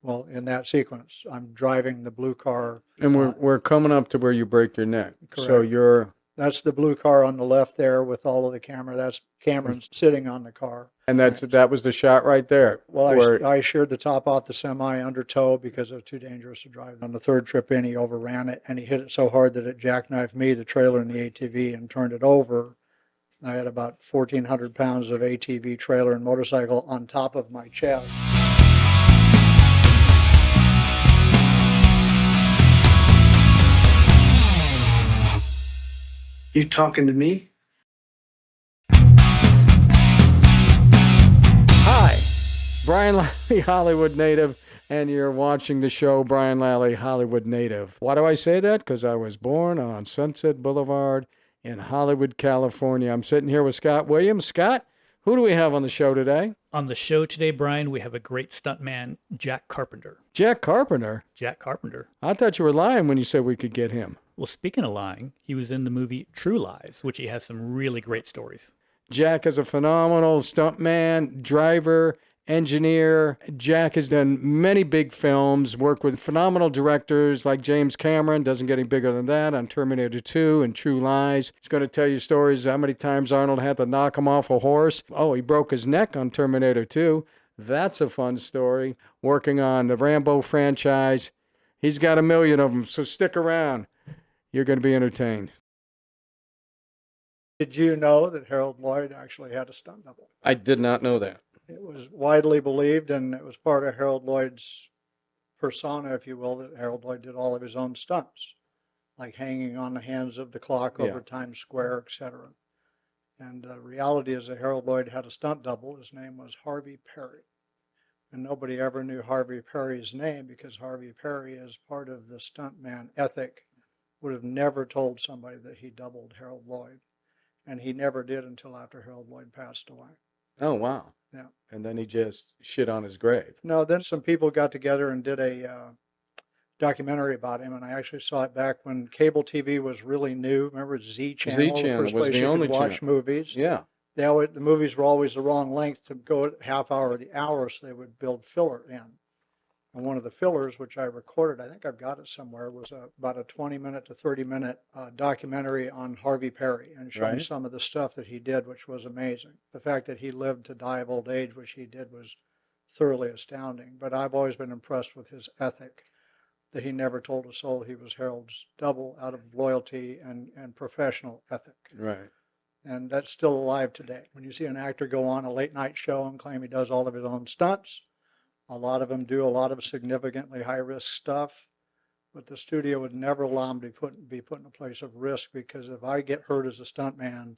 Well, in that sequence, I'm driving the blue car. And we're coming up to where you break your neck. So Correct. you're That's the blue car on the left there with all of the camera. That's Cameron sitting on the car. and that was the shot right there. Well, Where I sheared the top off the semi under tow because it was too dangerous to drive. On the third trip in, he overran it and he hit it so hard that it jackknifed me, the trailer, and the ATV and turned it over. I had about 1,400 pounds of ATV, trailer, and motorcycle on top of my chest. You talking to me? Hi, Brian Lally, Hollywood native, and you're watching the show Brian Lally, Hollywood native. Why do I say that? Because I was born on Sunset Boulevard in Hollywood, California. I'm sitting here with Scott Williams. Scott, who do we have on the show today? On the show today, Brian, we have a great stuntman, Jack Carpenter. Jack Carpenter? Jack Carpenter. I thought you were lying when you said we could get him. Well, speaking of lying, he was in the movie True Lies, which he has some really great stories. Jack is a phenomenal stuntman, driver, engineer. Jack has done many big films, worked with phenomenal directors like James Cameron, doesn't get any bigger than that, on Terminator 2 and True Lies. He's going to tell you stories how many times Arnold had to knock him off a horse. Oh, he broke his neck on Terminator 2. That's a fun story. Working on the Rambo franchise. He's got a million of them, so stick around. You're going to be entertained. Did you know that Harold Lloyd actually had a stunt double? I did not know that. It was widely believed, and it was part of Harold Lloyd's persona, if you will, that Harold Lloyd did all of his own stunts, like hanging on the hands of the clock over Times Square, etc. And the reality is that Harold Lloyd had a stunt double. His name was Harvey Parry. And nobody ever knew Harvey Parry's name because Harvey Parry, as part of the stuntman ethic, would have never told somebody that he doubled Harold Lloyd. And he never did until after Harold Lloyd passed away. Oh, wow. Yeah. And then he just shit on his grave. No, then some people got together and did a documentary about him, and I actually saw it back when cable TV was really new. Remember Z Channel? Z Channel the first was place the you only could watch channel. movies. Yeah. The movies were always the wrong length to go at half hour or the hour, so they would build filler in. And one of the fillers, which I recorded, I think I've got it somewhere, was about a 20-minute to 30-minute documentary on Harvey Parry and showing some of the stuff that he did, which was amazing. The fact that he lived to die of old age, which he did, was thoroughly astounding. But I've always been impressed with his ethic, that he never told a soul he was Harold's double out of loyalty and professional ethic. Right. And that's still alive today. When you see an actor go on a late night show and claim he does all of his own stunts, a lot of them do a lot of significantly high-risk stuff, but the studio would never allow them to be put in a place of risk, because if I get hurt as a stuntman,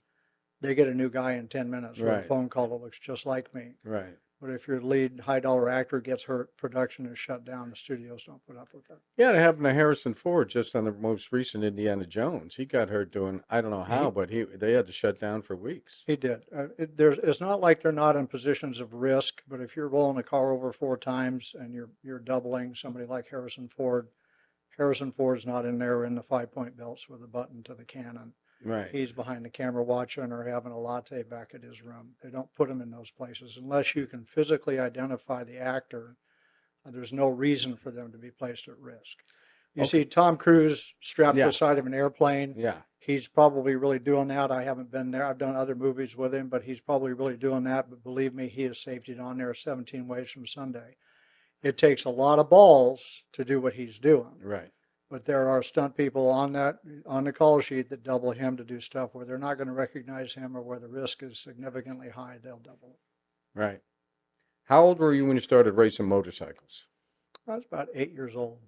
they get a new guy in 10 minutes with a phone call that looks just like me. Right. But if your lead high-dollar actor gets hurt, production is shut down. The studios don't put up with that. Yeah, it happened to Harrison Ford just on the most recent Indiana Jones. He got hurt doing, I don't know how, but they had to shut down for weeks. He did. It's not like they're not in positions of risk, but if you're rolling a car over 4 times and you're doubling somebody like Harrison Ford's not in there in the 5-point belts with a button to the cannon. Right. He's behind the camera watching or having a latte back at his room. They don't put him in those places unless you can physically identify the actor. There's no reason for them to be placed at risk. You see Tom Cruise strapped to the side of an airplane. Yeah. He's probably really doing that. I haven't been there. I've done other movies with him, but he's probably really doing that. But believe me, he has safety on there 17 ways from Sunday. It takes a lot of balls to do what he's doing. Right. But there are stunt people on the call sheet that double him to do stuff where they're not going to recognize him or where the risk is significantly high. They'll double it. Right. How old were you when you started racing motorcycles? I was about 8 years old.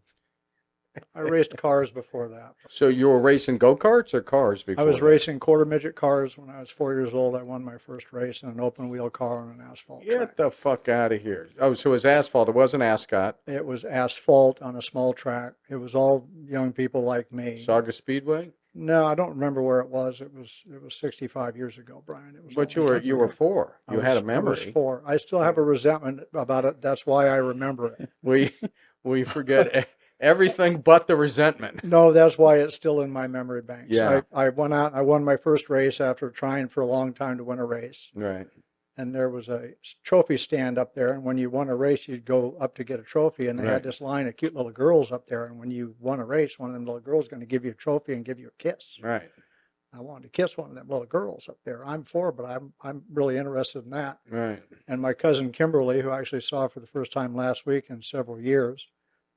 I raced cars before that. So you were racing go-karts or cars before I was that? racing quarter midget cars when I was 4 years old. I won my first race in an open wheel car on an asphalt track. Get the fuck out of here. Oh, so it was asphalt. It wasn't ascot. It was asphalt on a small track. It was all young people like me. Saga Speedway? No, I don't remember where it was. It was 65 years ago, Brian. It was. But you were 4. You had a memory. I was 4. I still have a resentment about it. That's why I remember it. We forget everything but the resentment. No, that's why it's still in my memory banks. Yeah. I went out and I won my first race after trying for a long time to win a race. Right. and there was a trophy stand up there. And when you won a race, you'd go up to get a trophy. And they had this line of cute little girls up there. And when you won a race, one of them little girls is going to give you a trophy and give you a kiss. Right. I wanted to kiss one of them little girls up there. I'm 4, but I'm really interested in that. Right. And my cousin Kimberly, who I actually saw for the first time last week in several years,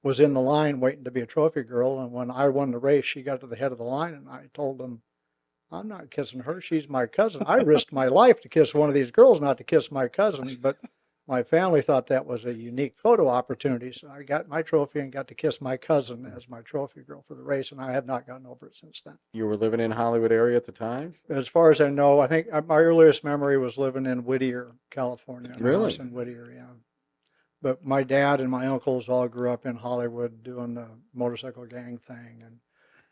was in the line waiting to be a trophy girl. And when I won the race, she got to the head of the line, and I told them, I'm not kissing her. She's my cousin. I risked my life to kiss one of these girls, not to kiss my cousin. But my family thought that was a unique photo opportunity. So I got my trophy and got to kiss my cousin as my trophy girl for the race. And I have not gotten over it since then. You were living in Hollywood area at the time? As far as I know, I think my earliest memory was living in Whittier, California. Really? In Whittier, yeah. But my dad and my uncles all grew up in Hollywood doing the motorcycle gang thing. And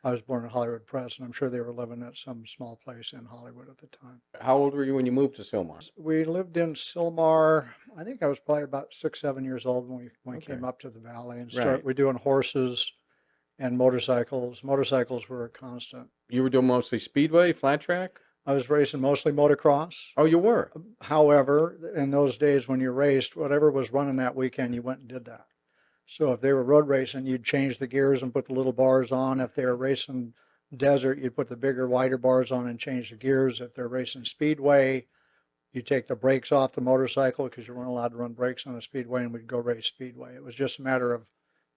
I was born in Hollywood Press, and I'm sure they were living at some small place in Hollywood at the time. How old were you when you moved to Sylmar? We lived in Sylmar. I think I was probably about 6, 7 years old when we came up to the valley and started. We're doing horses and motorcycles. Motorcycles were a constant. You were doing mostly speedway, flat track? I was racing mostly motocross. Oh, you were? However, in those days when you raced, whatever was running that weekend, you went and did that. So if they were road racing, you'd change the gears and put the little bars on. If they were racing desert, you'd put the bigger, wider bars on and change the gears. If they're racing speedway, you take the brakes off the motorcycle because you weren't allowed to run brakes on a speedway, and we'd go race speedway. It was just a matter of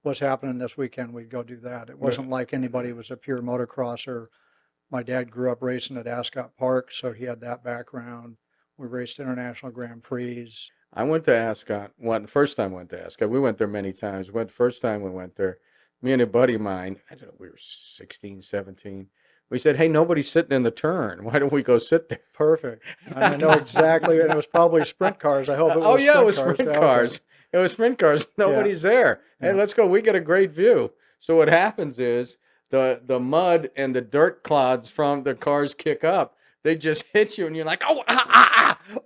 what's happening this weekend, we'd go do that. It wasn't like anybody was a pure motocrosser. My dad grew up racing at Ascot Park, so he had that background. We raced international Grand Prix. I went to Ascot. Well, the first time I went to Ascot, we went there many times. The first time we went there, me and a buddy of mine, I don't know, we were 16, 17. We said, hey, nobody's sitting in the turn. Why don't we go sit there? Perfect. And I know exactly, and it was probably sprint cars. I hope it was Oh, yeah, sprint it was cars. sprint cars. It was sprint cars. Nobody's there. Hey, let's go. We get a great view. So what happens is the mud and the dirt clods from the cars kick up. They just hit you, and you're like, oh,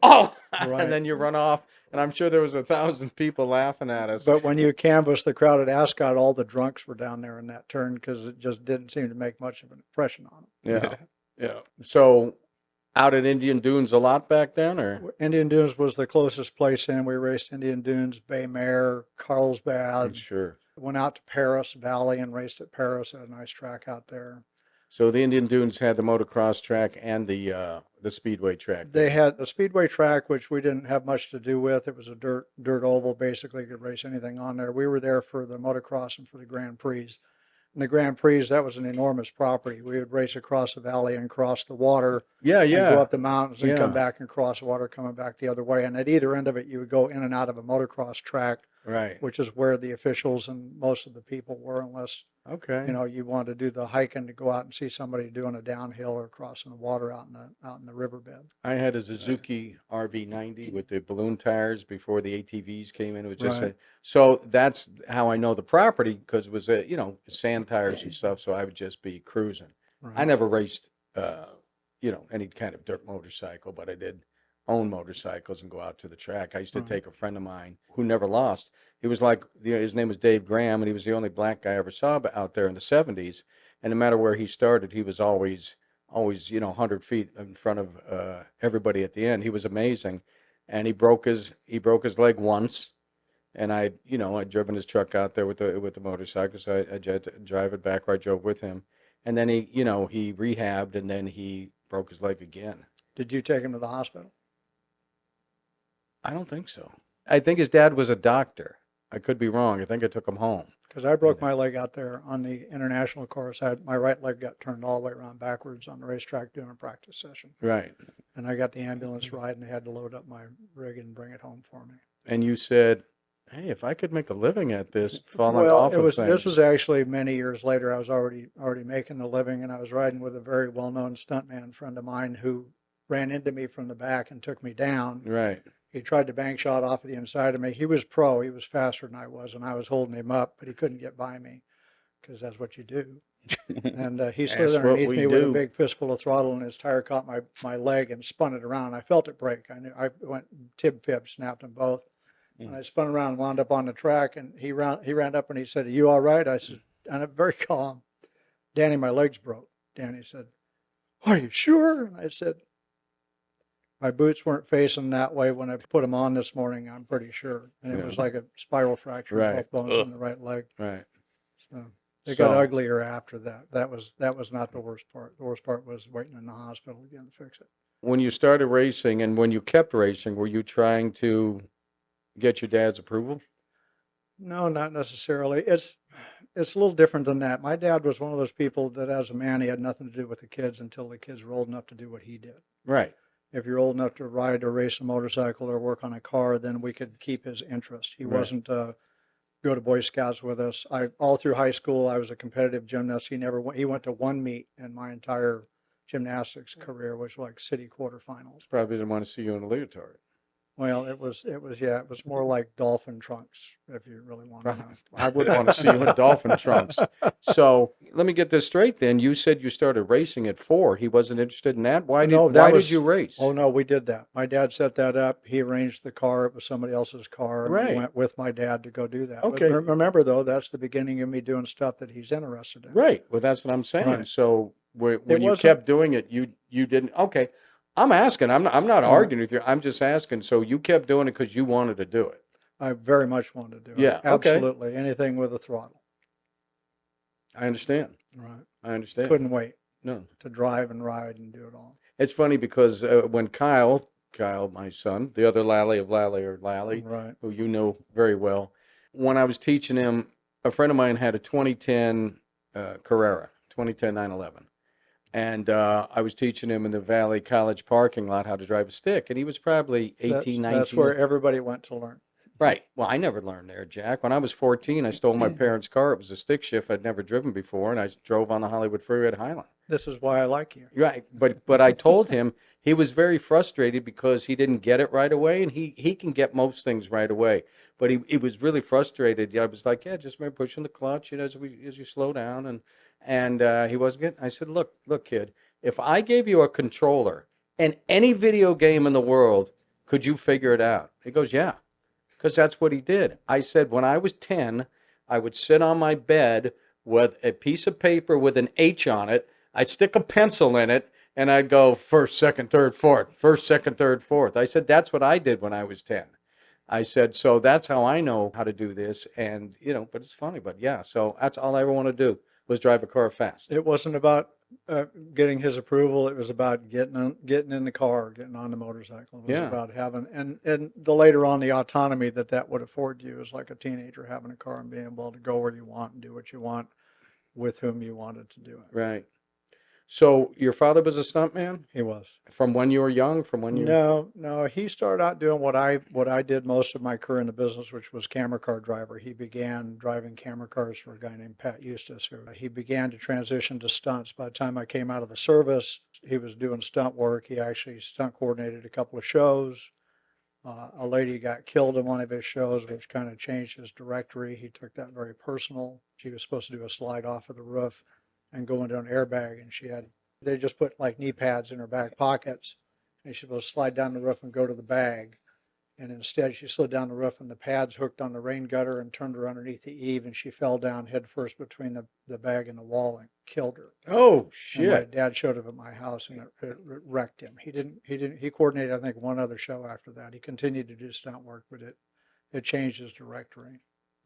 oh. Right. And then you run off. And I'm sure there was 1,000 people laughing at us. But when you canvassed the crowd at Ascot, all the drunks were down there in that turn because it just didn't seem to make much of an impression on them. Yeah. So out at Indian Dunes a lot back then, or? Indian Dunes was the closest place in. We raced Indian Dunes, Bay Mare, Carlsbad. Sure. Went out to Paris Valley and raced at Paris. Had a nice track out there. So the Indian Dunes had the motocross track and the speedway track. They had a speedway track, which we didn't have much to do with. It was a dirt oval, basically. You could race anything on there. We were there for the motocross and for the Grand Prix. And the Grand Prix, that was an enormous property. We would race across the valley and cross the water. Yeah. And go up the mountains and come back and cross the water, coming back the other way. And at either end of it, you would go in and out of a motocross track. Right. Which is where the officials and most of the people were, unless you want to do the hiking to go out and see somebody doing a downhill or crossing the water out in the riverbed. I had a Suzuki RV90 with the balloon tires before the ATVs came in. It was just so that's how I know the property, because it was sand tires and stuff. So I would just be cruising. Right. I never raced any kind of dirt motorcycle, but I did own motorcycles and go out to the track. I used to take a friend of mine who never lost. He was like, his name was Dave Graham, and he was the only black guy I ever saw out there in the 70s. And no matter where he started, he was always 100 feet in front of everybody at the end. He was amazing. And he broke his leg once. And I'd driven his truck out there with the motorcycle, so I had to drive it back where I drove with him. And then he rehabbed, and then he broke his leg again. Did you take him to the hospital? I don't think so. I think his dad was a doctor. I could be wrong. I think I took him home. Because I broke my leg out there on the international course. My right leg got turned all the way around backwards on the racetrack doing a practice session. Right. And I got the ambulance ride, and they had to load up my rig and bring it home for me. And you said, hey, if I could make a living at this, falling off of things. This was actually many years later. I was already making a living, and I was riding with a very well-known stuntman friend of mine who ran into me from the back and took me down. Right. He tried to bank shot off of the inside of me. He was pro. He was faster than I was, and I was holding him up, but he couldn't get by me because that's what you do. And he slid underneath me with a big fistful of throttle, and his tire caught my leg and spun it around. I felt it break. I went tib-fib, snapped them both. And I spun around and wound up on the track, and he ran up and he said, "Are you all right?" I said, and I'm very calm, "Danny, my leg's broke." Danny said, "Are you sure?" And I said, My boots weren't facing that way when I put them on this morning, I'm pretty sure. And it was like a spiral fracture of Right. both bones in the right leg. Right. So it got uglier after that. That was not the worst part. The worst part was waiting in the hospital again to fix it. When you started racing and when you kept racing, were you trying to get your dad's approval? No, not necessarily. It's a little different than that. My dad was one of those people that as a man, he had nothing to do with the kids until the kids were old enough to do what he did. Right. If you're old enough to ride or race a motorcycle or work on a car, then we could keep his interest. He wasn't go to Boy Scouts with us. All through high school, I was a competitive gymnast. He went to one meet in my entire gymnastics career, which was like city quarterfinals. Probably didn't want to see you in a leotard. Well, it was more like dolphin trunks, if you really want to know. I would want to see you in dolphin trunks. So let me get this straight then. You said you started racing at 4. He wasn't interested in that? Why did you race? Oh, no, we did that. My dad set that up. He arranged the car. It was somebody else's car. And Right. we went with my dad to go do that. Okay. But remember, though, that's the beginning of me doing stuff that he's interested in. Right. Well, that's what I'm saying. Right. So when you kept doing it, you didn't. Okay. I'm asking. I'm not arguing with you. I'm just asking. So you kept doing it because you wanted to do it. I very much wanted to do it. Yeah. Okay. Absolutely. Anything with a throttle. I understand. Right. I understand. Couldn't wait No. to drive and ride and do it all. It's funny because when Kyle, my son, the other Lally, Right. who you know very well, when I was teaching him, a friend of mine had a 2010 Carrera, 2010 911. And I was teaching him in the Valley College parking lot how to drive a stick. And he was probably 18, 19. That's where everybody went to learn. Right. Well, I never learned there, Jack. When I was 14, I stole my parents' car. It was a stick shift I'd never driven before, and I drove on the Hollywood Freeway at Highland. This is why I like you. Right. But I told him he was very frustrated because he didn't get it right away, and he can get most things right away. But he was really frustrated. I was like, yeah, just maybe pushing the clutch, as you slow down, and he wasn't getting. I said, look, kid, if I gave you a controller and any video game in the world, could you figure it out? He goes, yeah, because that's what he did. I said, when I was 10, I would sit on my bed with a piece of paper with an H on it. I'd stick a pencil in it, and I'd go first, second, third, fourth, first, second, third, fourth. I said, that's what I did when I was 10. I said, so that's how I know how to do this. And, but it's funny, but yeah, so that's all I ever want to do was drive a car fast. It wasn't about getting his approval. It was about getting in the car, getting on the motorcycle. It was about having, and the later on, the autonomy that would afford you as like a teenager, having a car and being able to go where you want and do what you want with whom you wanted to do it. Right. So your father was a stuntman? He was. From when you were young? From when you? No. He started out doing what I did most of my career in the business, which was camera car driver. He began driving camera cars for a guy named Pat Eustace. He began to transition to stunts. By the time I came out of the service, he was doing stunt work. He actually stunt coordinated a couple of shows. A lady got killed in one of his shows, which kind of changed his directory. He took that very personal. She was supposed to do a slide off of the roof and go into an airbag, and they just put like knee pads in her back pockets, and she was supposed to slide down the roof and go to the bag, and instead she slid down the roof and the pads hooked on the rain gutter and turned her underneath the eave, and she fell down head first between the bag and the wall and killed her. Oh shit! And my dad showed up at my house and it wrecked him. He coordinated, I think, one other show after that. He continued to do stunt work, but it changed his directory.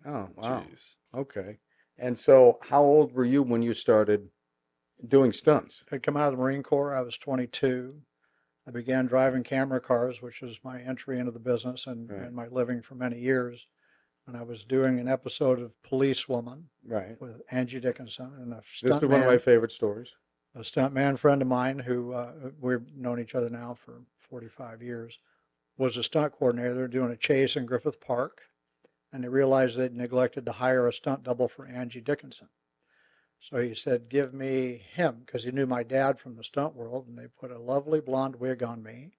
Oh wow! Jeez. Okay. And so how old were you when you started doing stunts? I'd come out of the Marine Corps. I was 22. I began driving camera cars, which was my entry into the business and my living for many years. And I was doing an episode of Policewoman with Angie Dickinson. And this is one of my favorite stories. A stuntman friend of mine who we've known each other now for 45 years was a stunt coordinator. They were doing a chase in Griffith Park. And they realized they'd neglected to hire a stunt double for Angie Dickinson. So he said, give me him, because he knew my dad from the stunt world, and they put a lovely blonde wig on me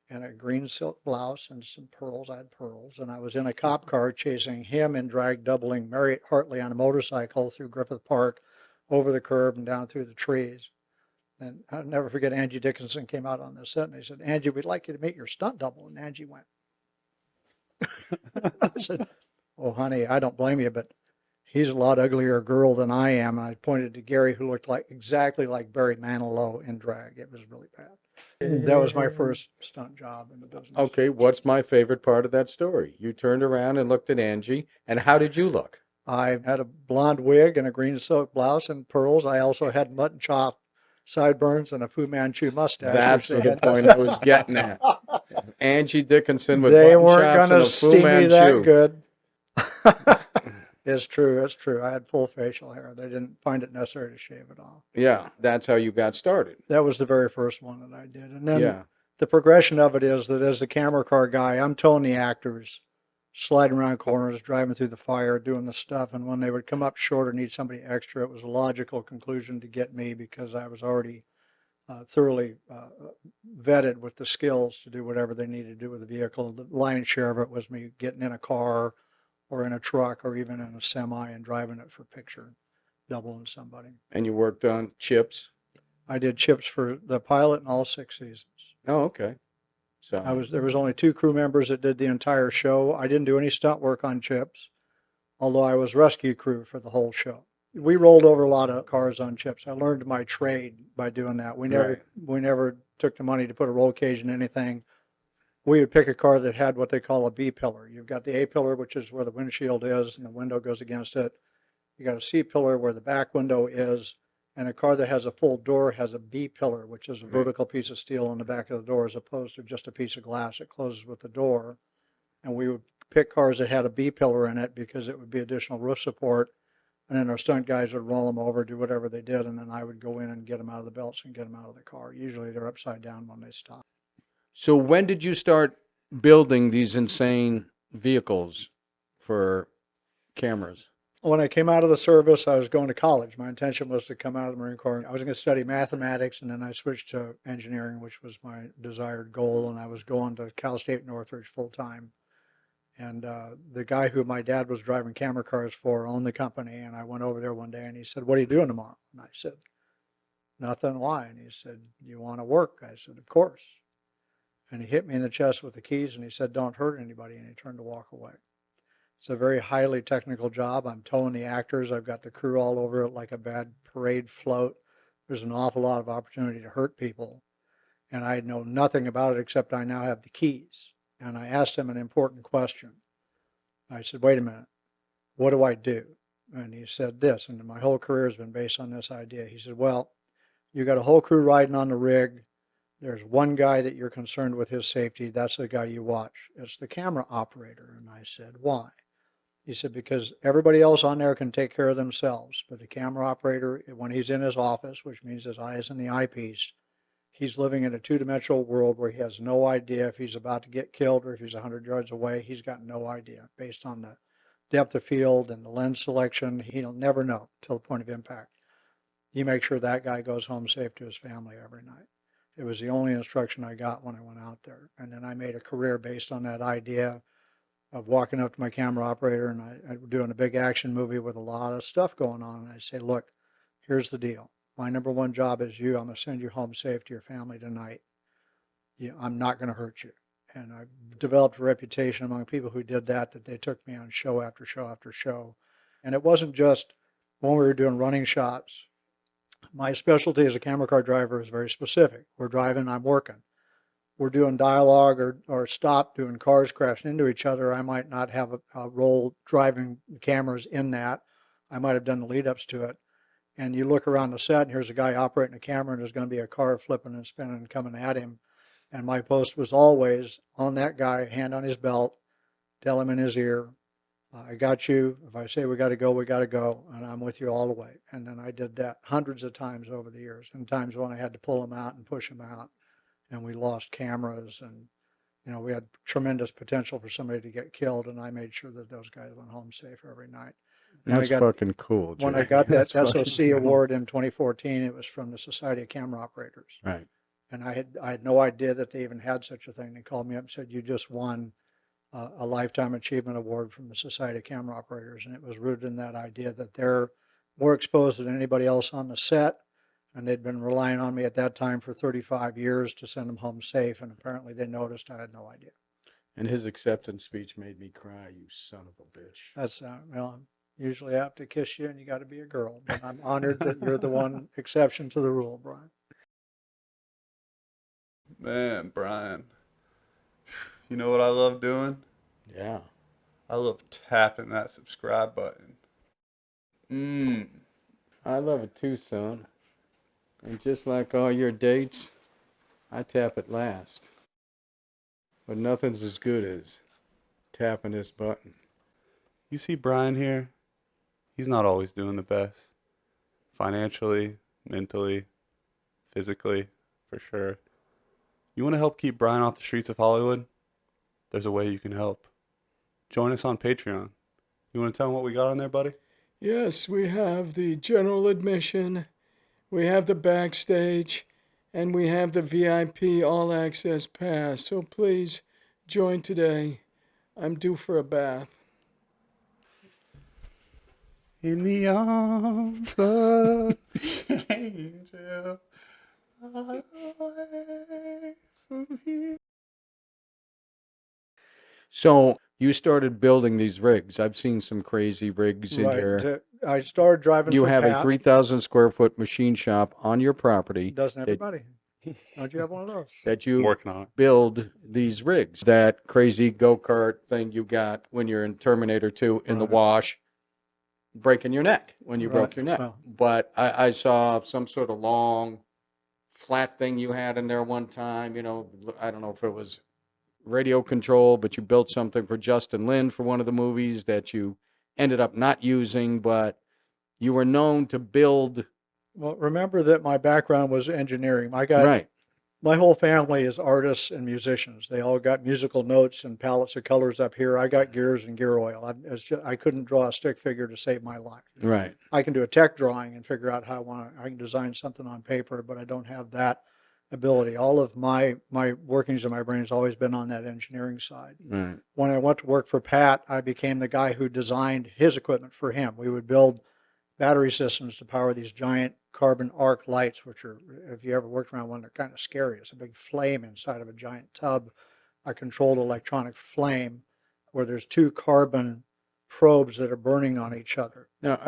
and a green silk blouse and some pearls. I had pearls, and I was in a cop car chasing him in drag doubling Marriott Hartley on a motorcycle through Griffith Park, over the curb and down through the trees. And I'll never forget, Angie Dickinson came out on the set, and they said, Angie, we'd like you to meet your stunt double. And Angie went. I said, oh, honey, I don't blame you, but he's a lot uglier girl than I am. And I pointed to Gary, who looked exactly like Barry Manilow in drag. It was really bad. That was my first stunt job in the business. Okay, what's my favorite part of that story? You turned around and looked at Angie, and how did you look? I had a blonde wig and a green silk blouse and pearls. I also had mutton chop sideburns and a Fu Manchu mustache. That's the point I was getting at. Angie Dickinson with They mutton weren't chops going and to a Fu see me that Manchu. good. It's true. It's true. I had full facial hair. They didn't find it necessary to shave it off. Yeah, that's how you got started. That was the very first one that I did. And then Yeah. the progression of it is that as the camera car guy, I'm towing the actors, sliding around corners, driving through the fire, doing the stuff. And when they would come up short or need somebody extra, it was a logical conclusion to get me because I was already thoroughly vetted with the skills to do whatever they needed to do with the vehicle. The lion's share of it was me getting in a car or in a truck or even in a semi and driving it for picture, doubling somebody. And you worked on chips? I did chips for the pilot in all 6 seasons. Oh, okay. So There was only 2 crew members that did the entire show. I didn't do any stunt work on chips, although I was rescue crew for the whole show. We rolled over a lot of cars on chips. I learned my trade by doing that. We never took the money to put a roll cage in anything. We would pick a car that had what they call a B pillar. You've got the A pillar, which is where the windshield is and the window goes against it. You got a C pillar where the back window is, and a car that has a full door has a B pillar, which is a vertical piece of steel on the back of the door as opposed to just a piece of glass that closes with the door. And we would pick cars that had a B pillar in it because it would be additional roof support. And then our stunt guys would roll them over, do whatever they did, and then I would go in and get them out of the belts and get them out of the car. Usually they're upside down when they stop. So when did you start building these insane vehicles for cameras? When I came out of the service, I was going to college. My intention was to come out of the Marine Corps. I was going to study mathematics, and then I switched to engineering, which was my desired goal, and I was going to Cal State Northridge full-time. And the guy who my dad was driving camera cars for owned the company, and I went over there one day, and he said, "What are you doing tomorrow?" And I said, "Nothing. Why?" And he said, "You want to work?" I said, "Of course." And he hit me in the chest with the keys, and he said, "Don't hurt anybody," and he turned to walk away. It's a very highly technical job. I'm towing the actors. I've got the crew all over it like a bad parade float. There's an awful lot of opportunity to hurt people. And I know nothing about it except I now have the keys. And I asked him an important question. I said, "Wait a minute, what do I do?" And he said this, and my whole career has been based on this idea. He said, "Well, you got a whole crew riding on the rig. There's one guy that you're concerned with his safety. That's the guy you watch. It's the camera operator." And I said, "Why?" He said, "Because everybody else on there can take care of themselves. But the camera operator, when he's in his office, which means his eye is in the eyepiece, he's living in a two-dimensional world where he has no idea if he's about to get killed or if he's 100 yards away. He's got no idea. Based on the depth of field and the lens selection, he'll never know till the point of impact. You make sure that guy goes home safe to his family every night." It was the only instruction I got when I went out there. And then I made a career based on that idea of walking up to my camera operator, and I was doing a big action movie with a lot of stuff going on. And I say, "Look, here's the deal. My number one job is you. I'm going to send you home safe to your family tonight. I'm not going to hurt you." And I developed a reputation among people who did that they took me on show after show after show. And it wasn't just when we were doing running shots. My specialty as a camera car driver is very specific. We're driving, I'm working. We're doing dialogue or stop doing cars crashing into each other. I might not have a role driving cameras in that. I might have done the lead ups to it. And you look around the set and here's a guy operating a camera and there's going to be a car flipping and spinning and coming at him. And my post was always on that guy, hand on his belt, tell him in his ear, "I got you. If I say we got to go, we got to go. And I'm with you all the way." And then I did that hundreds of times over the years, and times when I had to pull them out and push them out. And we lost cameras, and we had tremendous potential for somebody to get killed, and I made sure that those guys went home safe every night. That's fucking cool, Jay. When I got that That's SOC fucking award in 2014, it was from the Society of Camera Operators. Right. And I had no idea that they even had such a thing. They called me up and said, "You just won a Lifetime Achievement Award from the Society of Camera Operators." And it was rooted in that idea that they're more exposed than anybody else on the set. And they'd been relying on me at that time for 35 years to send them home safe. And apparently they noticed I had no idea. And his acceptance speech made me cry, you son of a bitch. That's, usually I have to kiss you and you got to be a girl. But I'm honored that you're the one exception to the rule, Brian. Man, Brian, you know what I love doing? Yeah. I love tapping that subscribe button. I love it too, son. And just like all your dates, I tap it last. But nothing's as good as tapping this button. You see Brian here? He's not always doing the best. Financially, mentally, physically, for sure. You want to help keep Brian off the streets of Hollywood? There's a way you can help. Join us on Patreon. You want to tell them what we got on there, buddy? Yes, we have the general admission, we have the backstage, and we have the VIP all access pass. So please join today. I'm due for a bath. In the arms of the angel, So you started building these rigs. I've seen some crazy rigs in here. I started driving You for have a Pat. 3,000 square foot machine shop on your property. Doesn't that- everybody? Don't you have one of those? that you working on it. build these rigs. That crazy go-kart thing you got when you're in Terminator 2 in the Right. wash, breaking your neck when you Right. broke your neck. Well. But I saw some sort of long, flat thing you had in there one time. I don't know if it was radio control, but you built something for Justin Lin for one of the movies that you ended up not using, but you were known to build. Well, remember that my background was engineering. Right. My whole family is artists and musicians. They all got musical notes and palettes of colors up here. I got gears and gear oil. I couldn't draw a stick figure to save my life. Right. I can do a tech drawing and figure out how I can design something on paper, but I don't have that ability. All of my workings of my brain has always been on that engineering side. Right. When I went to work for Pat, I became the guy who designed his equipment for him. We would build battery systems to power these giant carbon arc lights, which are, if you ever worked around one, they're kind of scary. It's a big flame inside of a giant tub, a controlled electronic flame, where there's two carbon probes that are burning on each other. Now,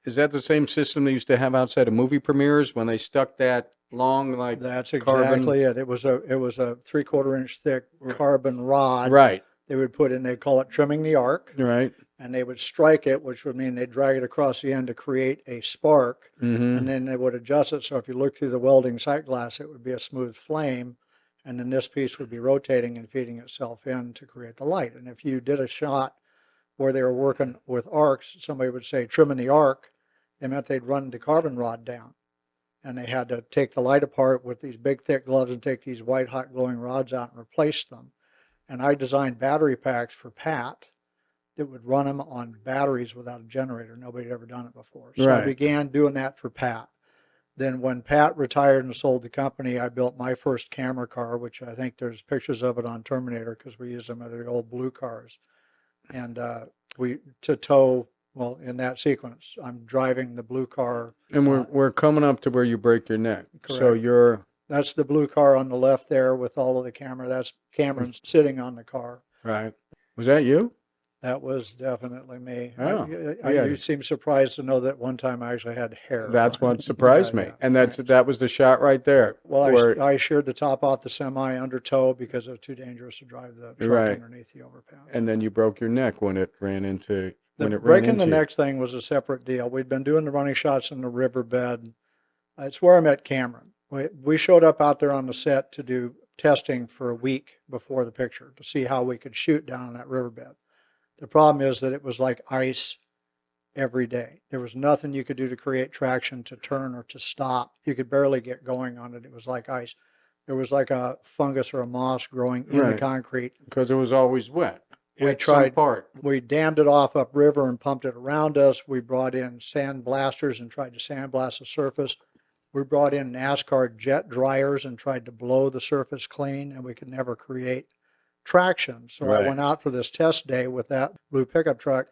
is that the same system they used to have outside of movie premieres when they stuck that long, like, That's carbon? exactly it. It was a 3/4 inch thick carbon rod. Right. They would put in, they call it trimming the arc, Right. and they would strike it, which would mean they'd drag it across the end to create a spark, Mm-hmm. and then they would adjust it. So if you look through the welding sight glass, it would be a smooth flame, and then this piece would be rotating and feeding itself in to create the light. And if you did a shot where they were working with arcs, somebody would say trimming the arc, it meant they'd run the carbon rod down. And they had to take the light apart with these big thick gloves and take these white hot glowing rods out and replace them. And I designed battery packs for Pat that would run them on batteries without a generator. Nobody had ever done it before. So I Right. began doing that for Pat. Then when Pat retired and sold the company, I built my first camera car, which I think there's pictures of it on Terminator because we use them as the old blue cars. And to tow, well, in that sequence, I'm driving the blue car. And we're coming up to where you break your neck. So Correct. you're That's the blue car on the left there with all of the camera. That's Cameron sitting on the car. right. Was that you? That was definitely me. Oh, You yeah. seem surprised to know that one time I actually had hair. That's on what it. surprised Yeah, me. yeah. And that was the shot right there. Well, where- I sheared the top off the semi under tow because it was too dangerous to drive the truck Right. underneath the overpass. and then you broke your neck when it ran into Breaking the you. neck thing was a separate deal. We'd been doing the running shots in the riverbed. It's where I met Cameron. We showed up out there on the set to do testing for a week before the picture to see how we could shoot down on that riverbed. The problem is that it was like ice every day. There was nothing you could do to create traction, to turn or to stop. You could barely get going on it. It was like ice. There was like a fungus or a moss growing in the Right. concrete. because it was always wet. We At some tried- part. We dammed it off upriver and pumped it around us. We brought in sand blasters and tried to sandblast the surface. We brought in NASCAR jet dryers and tried to blow the surface clean, and we could never create traction. So Right. I went out for this test day with that blue pickup truck,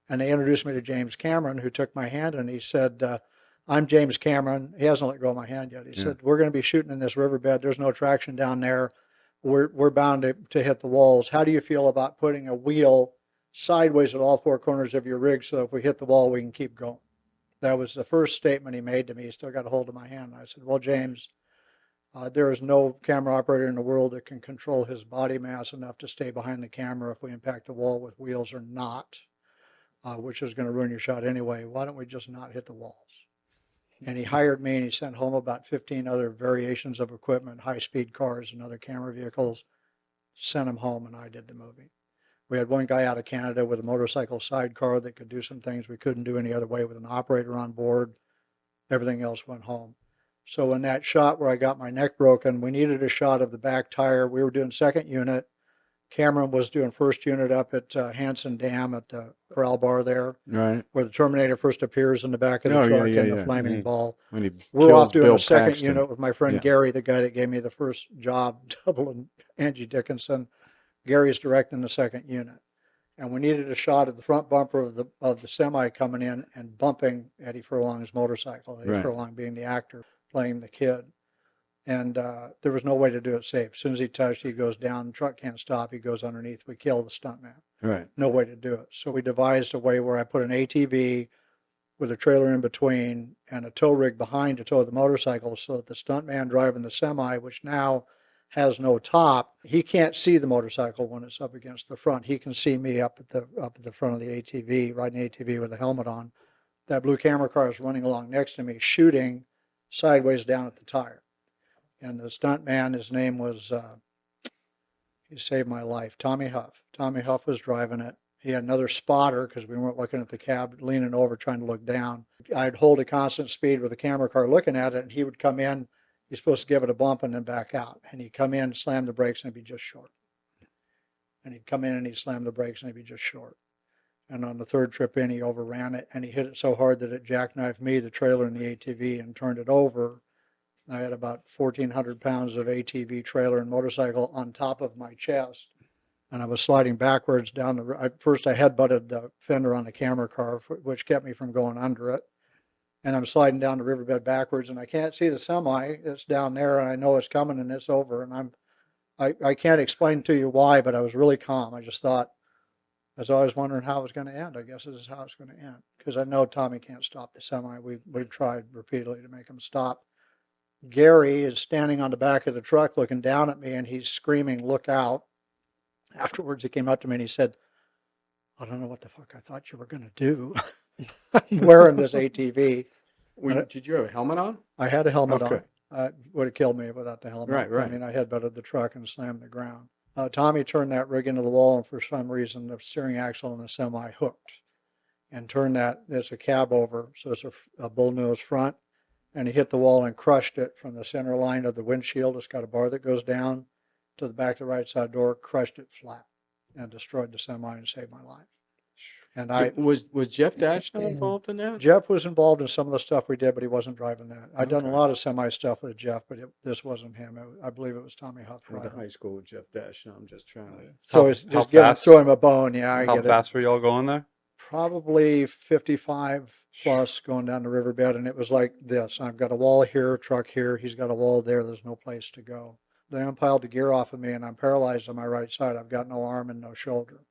and they introduced me to James Cameron, who took my hand, and he said, I'm James Cameron. He hasn't let go of my hand yet. He Yeah. said, we're going to be shooting in this riverbed. There's no traction down there. We're bound to hit the walls. How do you feel about putting a wheel sideways at all four corners of your rig so if we hit the wall, we can keep going? That was the first statement he made to me. He still got a hold of my hand. And I said, well, James, There is no camera operator in the world that can control his body mass enough to stay behind the camera if we impact the wall with wheels or not, which is going to ruin your shot anyway. Why don't we just not hit the walls? And he hired me, and he sent home about 15 other variations of equipment, high-speed cars and other camera vehicles, sent them home, and I did the movie. We had one guy out of Canada with a motorcycle sidecar that could do some things we couldn't do any other way with an operator on board. Everything else went home. So in that shot where I got my neck broken, we needed a shot of the back tire. We were doing second unit. Cameron was doing first unit up at Hanson Dam at the corral bar there, Right. where the Terminator first appears in the back of the Oh, yeah, truck yeah, and the yeah. flaming Mhm. ball. When he We're off kills doing Bill a second Paxton. unit with my friend Yeah. Gary, the guy that gave me the first job doubling Angie Dickinson. Gary's directing the second unit. And we needed a shot of the front bumper of the semi coming in and bumping Eddie Furlong's motorcycle, Eddie Right. Furlong being the actor playing the kid. And there was no way to do it safe. As soon as he touched, he goes down. The truck can't stop. He goes underneath. We kill the stuntman. Right. No way to do it. So we devised a way where I put an ATV with a trailer in between and a tow rig behind to tow the motorcycle so that the stuntman driving the semi, which now has no top, he can't see the motorcycle when it's up against the front. He can see me up at the front of the ATV, riding the ATV with a helmet on. That blue camera car is running along next to me, shooting sideways down at the tire. And the stuntman, his name was, he saved my life, Tommy Huff. Tommy Huff was driving it. He had another spotter because we weren't looking at the cab, leaning over, trying to look down. I'd hold a constant speed with the camera car looking at it, and he would come in. He's supposed to give it a bump and then back out. And he'd come in, slam the brakes, and it'd be just short. And he'd come in and he'd slam the brakes, and it'd be just short. And on the third trip in, he overran it, and he hit it so hard that it jackknifed me, the trailer, and the ATV, and turned it over. I had about 1,400 pounds of ATV trailer and motorcycle on top of my chest. And I was sliding backwards down first I headbutted the fender on the camera car, which kept me from going under it. And I'm sliding down the riverbed backwards, and I can't see the semi. It's down there, and I know it's coming, and it's over. And I can't explain to you why, but I was really calm. I just thought, I was always wondering how it was going to end. I guess this is how it's going to end. Because I know Tommy can't stop the semi. We've tried repeatedly to make him stop. Gary is standing on the back of the truck looking down at me, and he's screaming, "Look out." Afterwards, he came up to me and he said, "I don't know what the fuck I thought you were going to do." I'm wearing this ATV. Did you have a helmet on? I had a helmet Okay. on. Would have killed me without the helmet. Right, right. I mean, I headbutted the truck and slammed the ground. Tommy turned that rig into the wall, and for some reason, the steering axle in the semi hooked and turned that. It's a cab over, so it's a bullnose front. And he hit the wall and crushed it from the center line of the windshield. It's got a bar that goes down to the back of the right side door, crushed it flat and destroyed the semi and saved my life. And Was Jeff Dashner involved in that? Jeff was involved in some of the stuff we did, but he wasn't driving that. I'd done a Okay. lot of semi stuff with Jeff, but this wasn't him. I believe it was Tommy Huff. I went to driving. high school with Jeff Dashner. I'm just trying to. So it's just throw him a bone. Yeah, I How get fast were y'all going there? Probably 55 plus going down the riverbed, and it was like this. I've got a wall here, a truck here. He's got a wall there. There's no place to go. They unpiled the gear off of me, and I'm paralyzed on my right side. I've got no arm and no shoulder.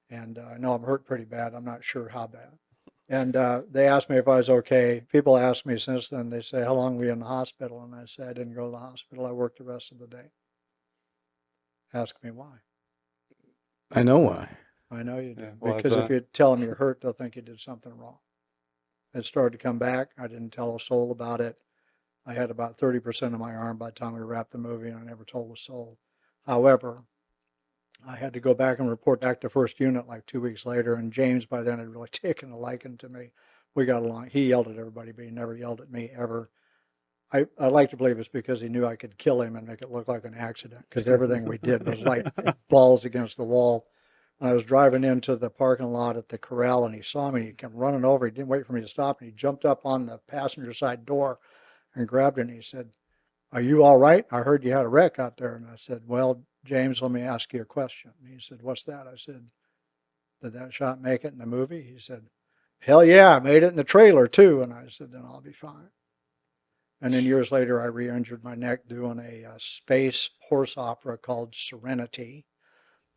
And I know I'm hurt pretty bad. I'm not sure how bad. And they asked me if I was okay. People asked me since then, they say, "How long were you in the hospital?" And I said, "I didn't go to the hospital. I worked the rest of the day." Ask me why. I know why. I know you do. Yeah, why is Because if that? you tell them you're hurt, they'll think you did something wrong. It started to come back. I didn't tell a soul about it. I had about 30% of my arm by the time we wrapped the movie, and I never told a soul. However, I had to go back and report back to first unit like 2 weeks later, and James by then had really taken a liking to me. We got along. He yelled at everybody, but he never yelled at me ever. I like to believe it's because he knew I could kill him and make it look like an accident, because everything we did was like balls against the wall. I was driving into the parking lot at the corral, and he saw me. He came running over. He didn't wait for me to stop, and he jumped up on the passenger side door and grabbed it, and he said, "Are you all right? I heard you had a wreck out there." And I said, "Well, James, let me ask you a question." And he said, "What's that?" I said, "Did that shot make it in the movie?" He said, "Hell yeah, I made it in the trailer too." And I said, "Then I'll be fine." And then years later, I re-injured my neck doing a space horse opera called Serenity.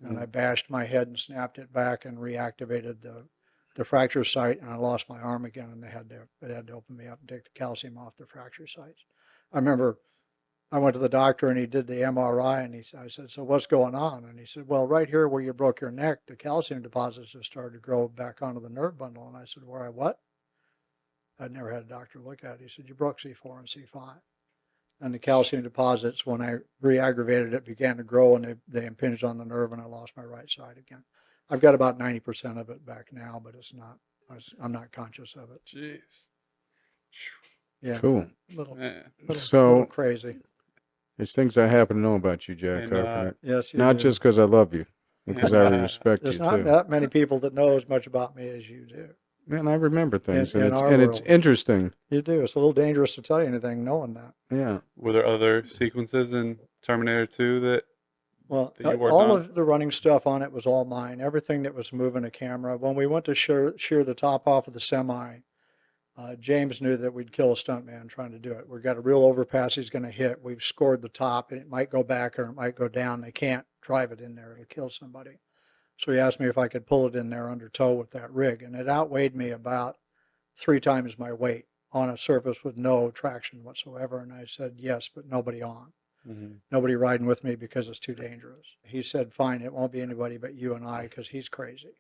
And I bashed my head and snapped it back and reactivated the fracture site, and I lost my arm again, and they had to open me up and take the calcium off the fracture sites. I remember I went to the doctor and he did the MRI and I said, so what's going on? And he said, well, right here where you broke your neck, the calcium deposits have started to grow back onto the nerve bundle. And I said, where I what? I'd never had a doctor look at it. He said, you broke C4 and C5. And the calcium deposits, when I re-aggravated it, began to grow and they impinged on the nerve and I lost my right side again. I've got about 90% of it back now, but it's not, I'm not conscious of it. Jeez. Yeah. Cool. Little So crazy. there's things I happen to know about you, Jack And, Carpenter. Yes, you Not do. just because I love you, because I respect There's you not too. that many people that know as much about me as you do. Man, I remember things, In and our it's world. interesting. You do. It's a little dangerous to tell you anything knowing that. Yeah. Were there other sequences in Terminator 2 that Well, that you worked all on? of the running stuff on it was all mine. Everything that was moving a camera. When we went to shear the top off of the semi, James knew that we'd kill a stuntman trying to do it. We've got a real overpass he's going to hit. We've scored the top, and it might go back or it might go down. They can't drive it in there. It'll kill somebody. So he asked me if I could pull it in there under tow with that rig, and it outweighed me about 3 times my weight on a surface with no traction whatsoever. And I said, yes, but nobody on. Mm-hmm. Nobody riding with me because it's too dangerous. He said, fine, it won't be anybody but you and I because he's crazy.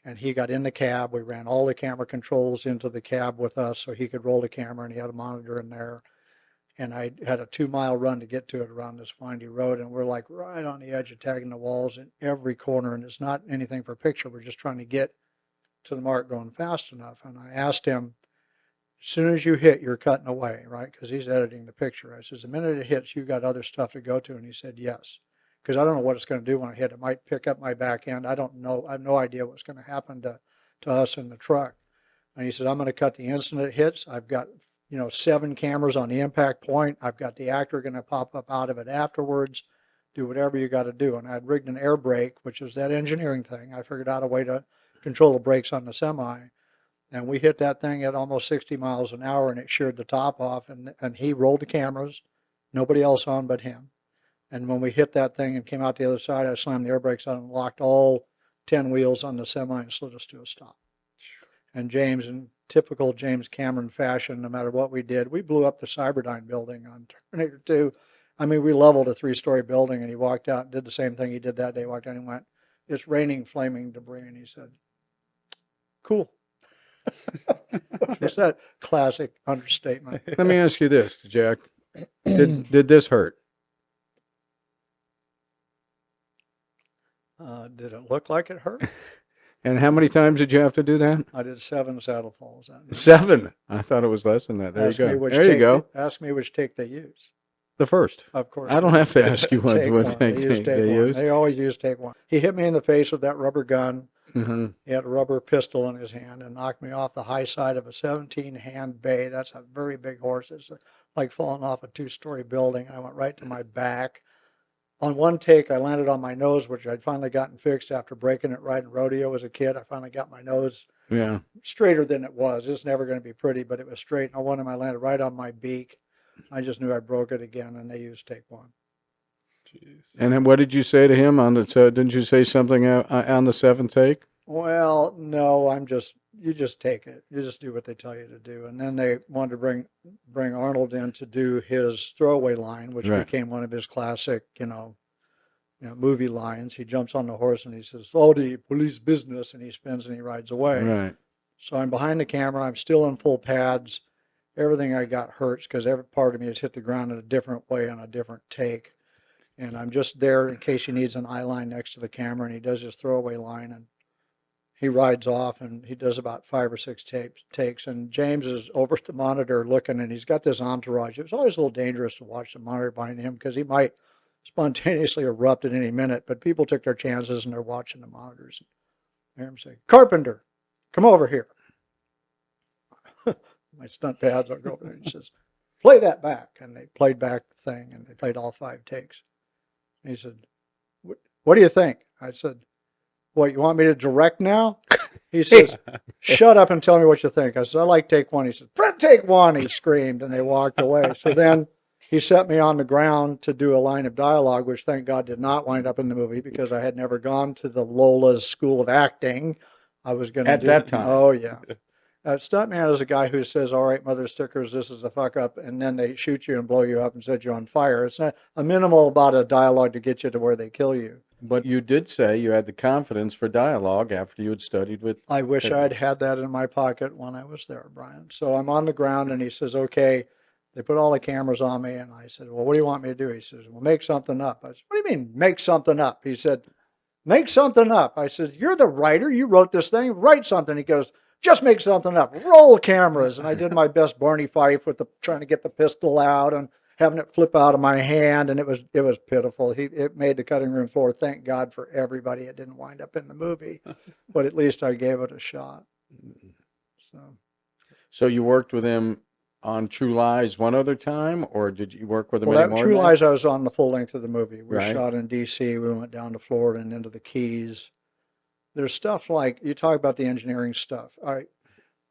And he got in the cab. We ran all the camera controls into the cab with us so he could roll the camera, and he had a monitor in there. And I had a 2-mile run to get to it around this windy road, and we're like right on the edge of tagging the walls in every corner, and it's not anything for a picture. We're just trying to get to the mark going fast enough. And I asked him, as soon as you hit, you're cutting away, right? Because he's editing the picture. I says, the minute it hits, you got other stuff to go to. And he said, yes. Because I don't know what it's going to do when I hit. It might pick up my back end. I don't know. I have no idea what's going to happen to us in the truck. And he said, I'm going to cut the instant it hits. I've got, 7 cameras on the impact point. I've got the actor going to pop up out of it afterwards. Do whatever you got to do. And I had rigged an air brake, which is that engineering thing. I figured out a way to control the brakes on the semi. And we hit that thing at almost 60 miles an hour, and it sheared the top off. And he rolled the cameras, nobody else on but him. And when we hit that thing and came out the other side, I slammed the air brakes on and locked all 10 wheels on the semi and slid us to a stop. And James, in typical James Cameron fashion, no matter what we did, we blew up the Cyberdyne building on Terminator 2. I mean, we leveled a 3-story building, and he walked out and did the same thing he did that day. Walked out and went, it's raining flaming debris. And he said, cool. It's that classic understatement. Let me ask you this, Jack. Did this hurt? Did it look like it hurt? And how many times did you have to do that? I did 7 saddle falls. That night. 7. I thought it was less than that. There Ask you me go. which There you take- go. Ask me which take they use. The first. Of course. I don't have to ask you what Take one. they They use take they one. use. They always use take one. He hit me in the face with that rubber gun. Mm-hmm. He had a rubber pistol in his hand and knocked me off the high side of a 17-hand bay. That's a very big horse. It's like falling off a 2-story building. I went right to my back. On one take, I landed on my nose, which I'd finally gotten fixed after breaking it riding rodeo as a kid. I finally got my nose Yeah. straighter than it was. It's never going to be pretty, but it was straight. And one time I landed right on my beak. I just knew I broke it again, and they used take one. Jeez. And then what did you say to him on the? Didn't you say something on the 7th take? Well, no, you just take it. You just do what they tell you to do. And then they wanted to bring Arnold in to do his throwaway line, which Right. became one of his classic, movie lines. He jumps on the horse and he says, "Oh, the police business," and he spins and he rides away. Right. So I'm behind the camera. I'm still in full pads. Everything I got hurts because every part of me has hit the ground in a different way on a different take. And I'm just there in case he needs an eye line next to the camera, and he does his throwaway line, and he rides off, and he does about 5 or 6 takes. And James is over at the monitor looking, and he's got this entourage. It was always a little dangerous to watch the monitor behind him because he might spontaneously erupt at any minute, but people took their chances, and they're watching the monitors. I hear him say, "Carpenter, come over here." My stunt pads will go over there, and he says, "Play that back." And they played back the thing, and they played all 5 takes. And he said, "What do you think?" I said, "What, you want me to direct now?" He says, "Shut up and tell me what you think." I said, "I like take one." He said, "Fred, take one," he screamed, and they walked away. So then he set me on the ground to do a line of dialogue, which thank God did not wind up in the movie because I had never gone to the LOLAS School of Acting. I was going to At that time. Oh, yeah. Stuntman is a guy who says, all right, mother stickers, this is a fuck up, and then they shoot you and blow you up and set you on fire. It's not a minimal about a dialogue to get you to where they kill you. But you did say you had the confidence for dialogue after you had studied with. I wish I'd had that in my pocket when I was there, Brian. So I'm on the ground, and he says, okay, they put all the cameras on me. And I said, well, what do you want me to do? He says, well, make something up. I said, what do you mean, make something up? He said, make something up. I said, you're the writer. You wrote this thing. Write something. He goes, just make something up. Roll cameras. And I did my best Barney Fife with trying to get the pistol out and having it flip out of my hand, and it was pitiful. It made the cutting room floor. Thank God for everybody. It didn't wind up in the movie, but at least I gave it a shot. So you worked with him on True Lies one other time, or did you work with him Well, anymore? True Lies, I was on the full length of the movie. We Right. shot in D.C. We went down to Florida and into the Keys. There's stuff like, you talk about the engineering stuff.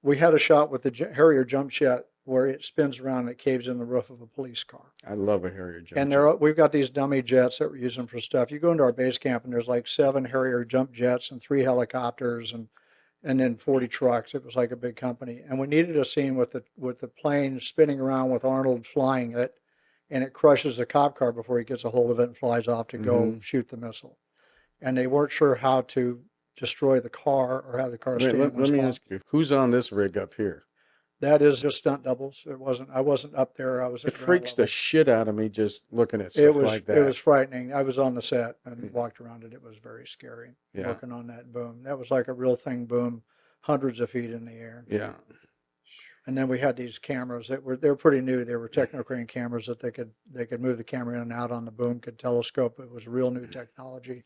We had a shot with the Harrier Jump Jet where it spins around and it caves in the roof of a police car. I love a Harrier Jump And Jet. we've got these dummy jets that we're using for stuff. You go into our base camp and there's like 7 Harrier Jump Jets and 3 helicopters and then 40 trucks. It was like a big company. And we needed a scene with the plane spinning around with Arnold flying it, and it crushes a cop car before he gets a hold of it and flies off to go shoot the missile. And they weren't sure how to destroy the car or have the car stay in one Let me spot. ask you, who's on this rig up here? That is just stunt doubles. I wasn't up there. I was at It ground freaks the level. shit out of me just looking at stuff like that. It was frightening. I was on the set and walked around it. It was very scary working on that boom. That was like a real thing boom, hundreds of feet in the air. Yeah. And then we had these cameras they were pretty new. They were technocrane cameras that they could move the camera in and out on the boom, could telescope. It was real new technology.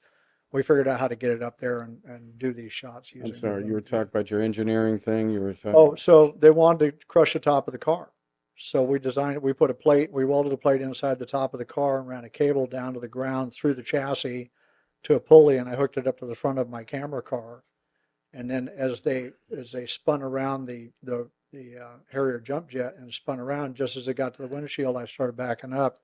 We figured out how to get it up there and do these shots using. I'm sorry, you were talking about your engineering thing. You were talking. Oh, so they wanted to crush the top of the car. So we designed it. We put we welded a plate inside the top of the car and ran a cable down to the ground through the chassis to a pulley, and I hooked it up to the front of my camera car. And then as they spun around the Harrier Jump Jet and spun around, just as it got to the windshield, I started backing up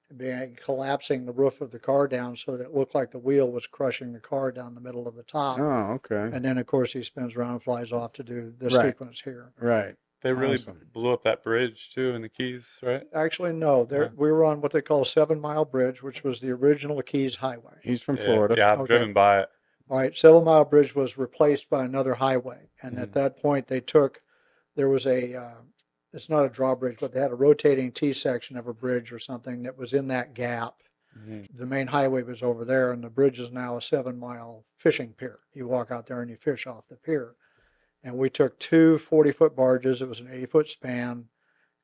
and began collapsing the roof of the car down so that it looked like the wheel was crushing the car down the middle of the top. Oh, okay. And then, of course, he spins around and flies off to do this Right. sequence here. Right. They really Awesome. blew up that bridge too in the Keys, right? Actually, no. We were on what they call 7 Mile Bridge, which was the original Keys Highway. He's from Florida. Yeah, I've Okay. driven by it. All right, 7 Mile Bridge was replaced by another highway. And at that point, there was it's not a drawbridge, but they had a rotating T-section of a bridge or something that was in that gap. The main highway was over there, and the bridge is now a 7-mile fishing pier. You walk out there and you fish off the pier. And we took 2 40-foot barges. It was an 80-foot span.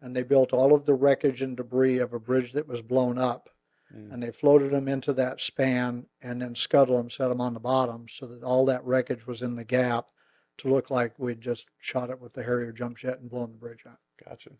And they built all of the wreckage and debris of a bridge that was blown up. And they floated them into that span and then scuttled them, set them on the bottom so that all that wreckage was in the gap to look like we'd just shot it with the Harrier Jump Jet and blown the bridge out. Gotcha.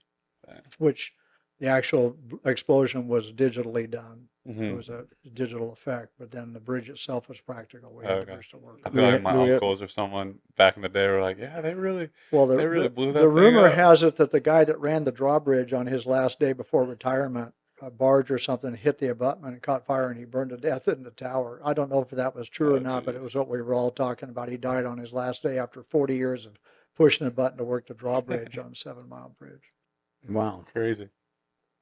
Which the actual explosion was digitally done. Mm-hmm. It was a digital effect, but then the bridge itself was practical. We had the bridge to work I on. feel like my Do we- uncles or someone back in the day were like, yeah, they really Well, they really blew that the rumor thing up. has it that the guy that ran the drawbridge on his last day before retirement, a barge or something hit the abutment and caught fire and he burned to death in the tower. I don't know if that was true or not, but it was what we were all talking about. He died on his last day after 40 years of pushing the button to work the drawbridge on 7 Mile Bridge. Wow. Crazy.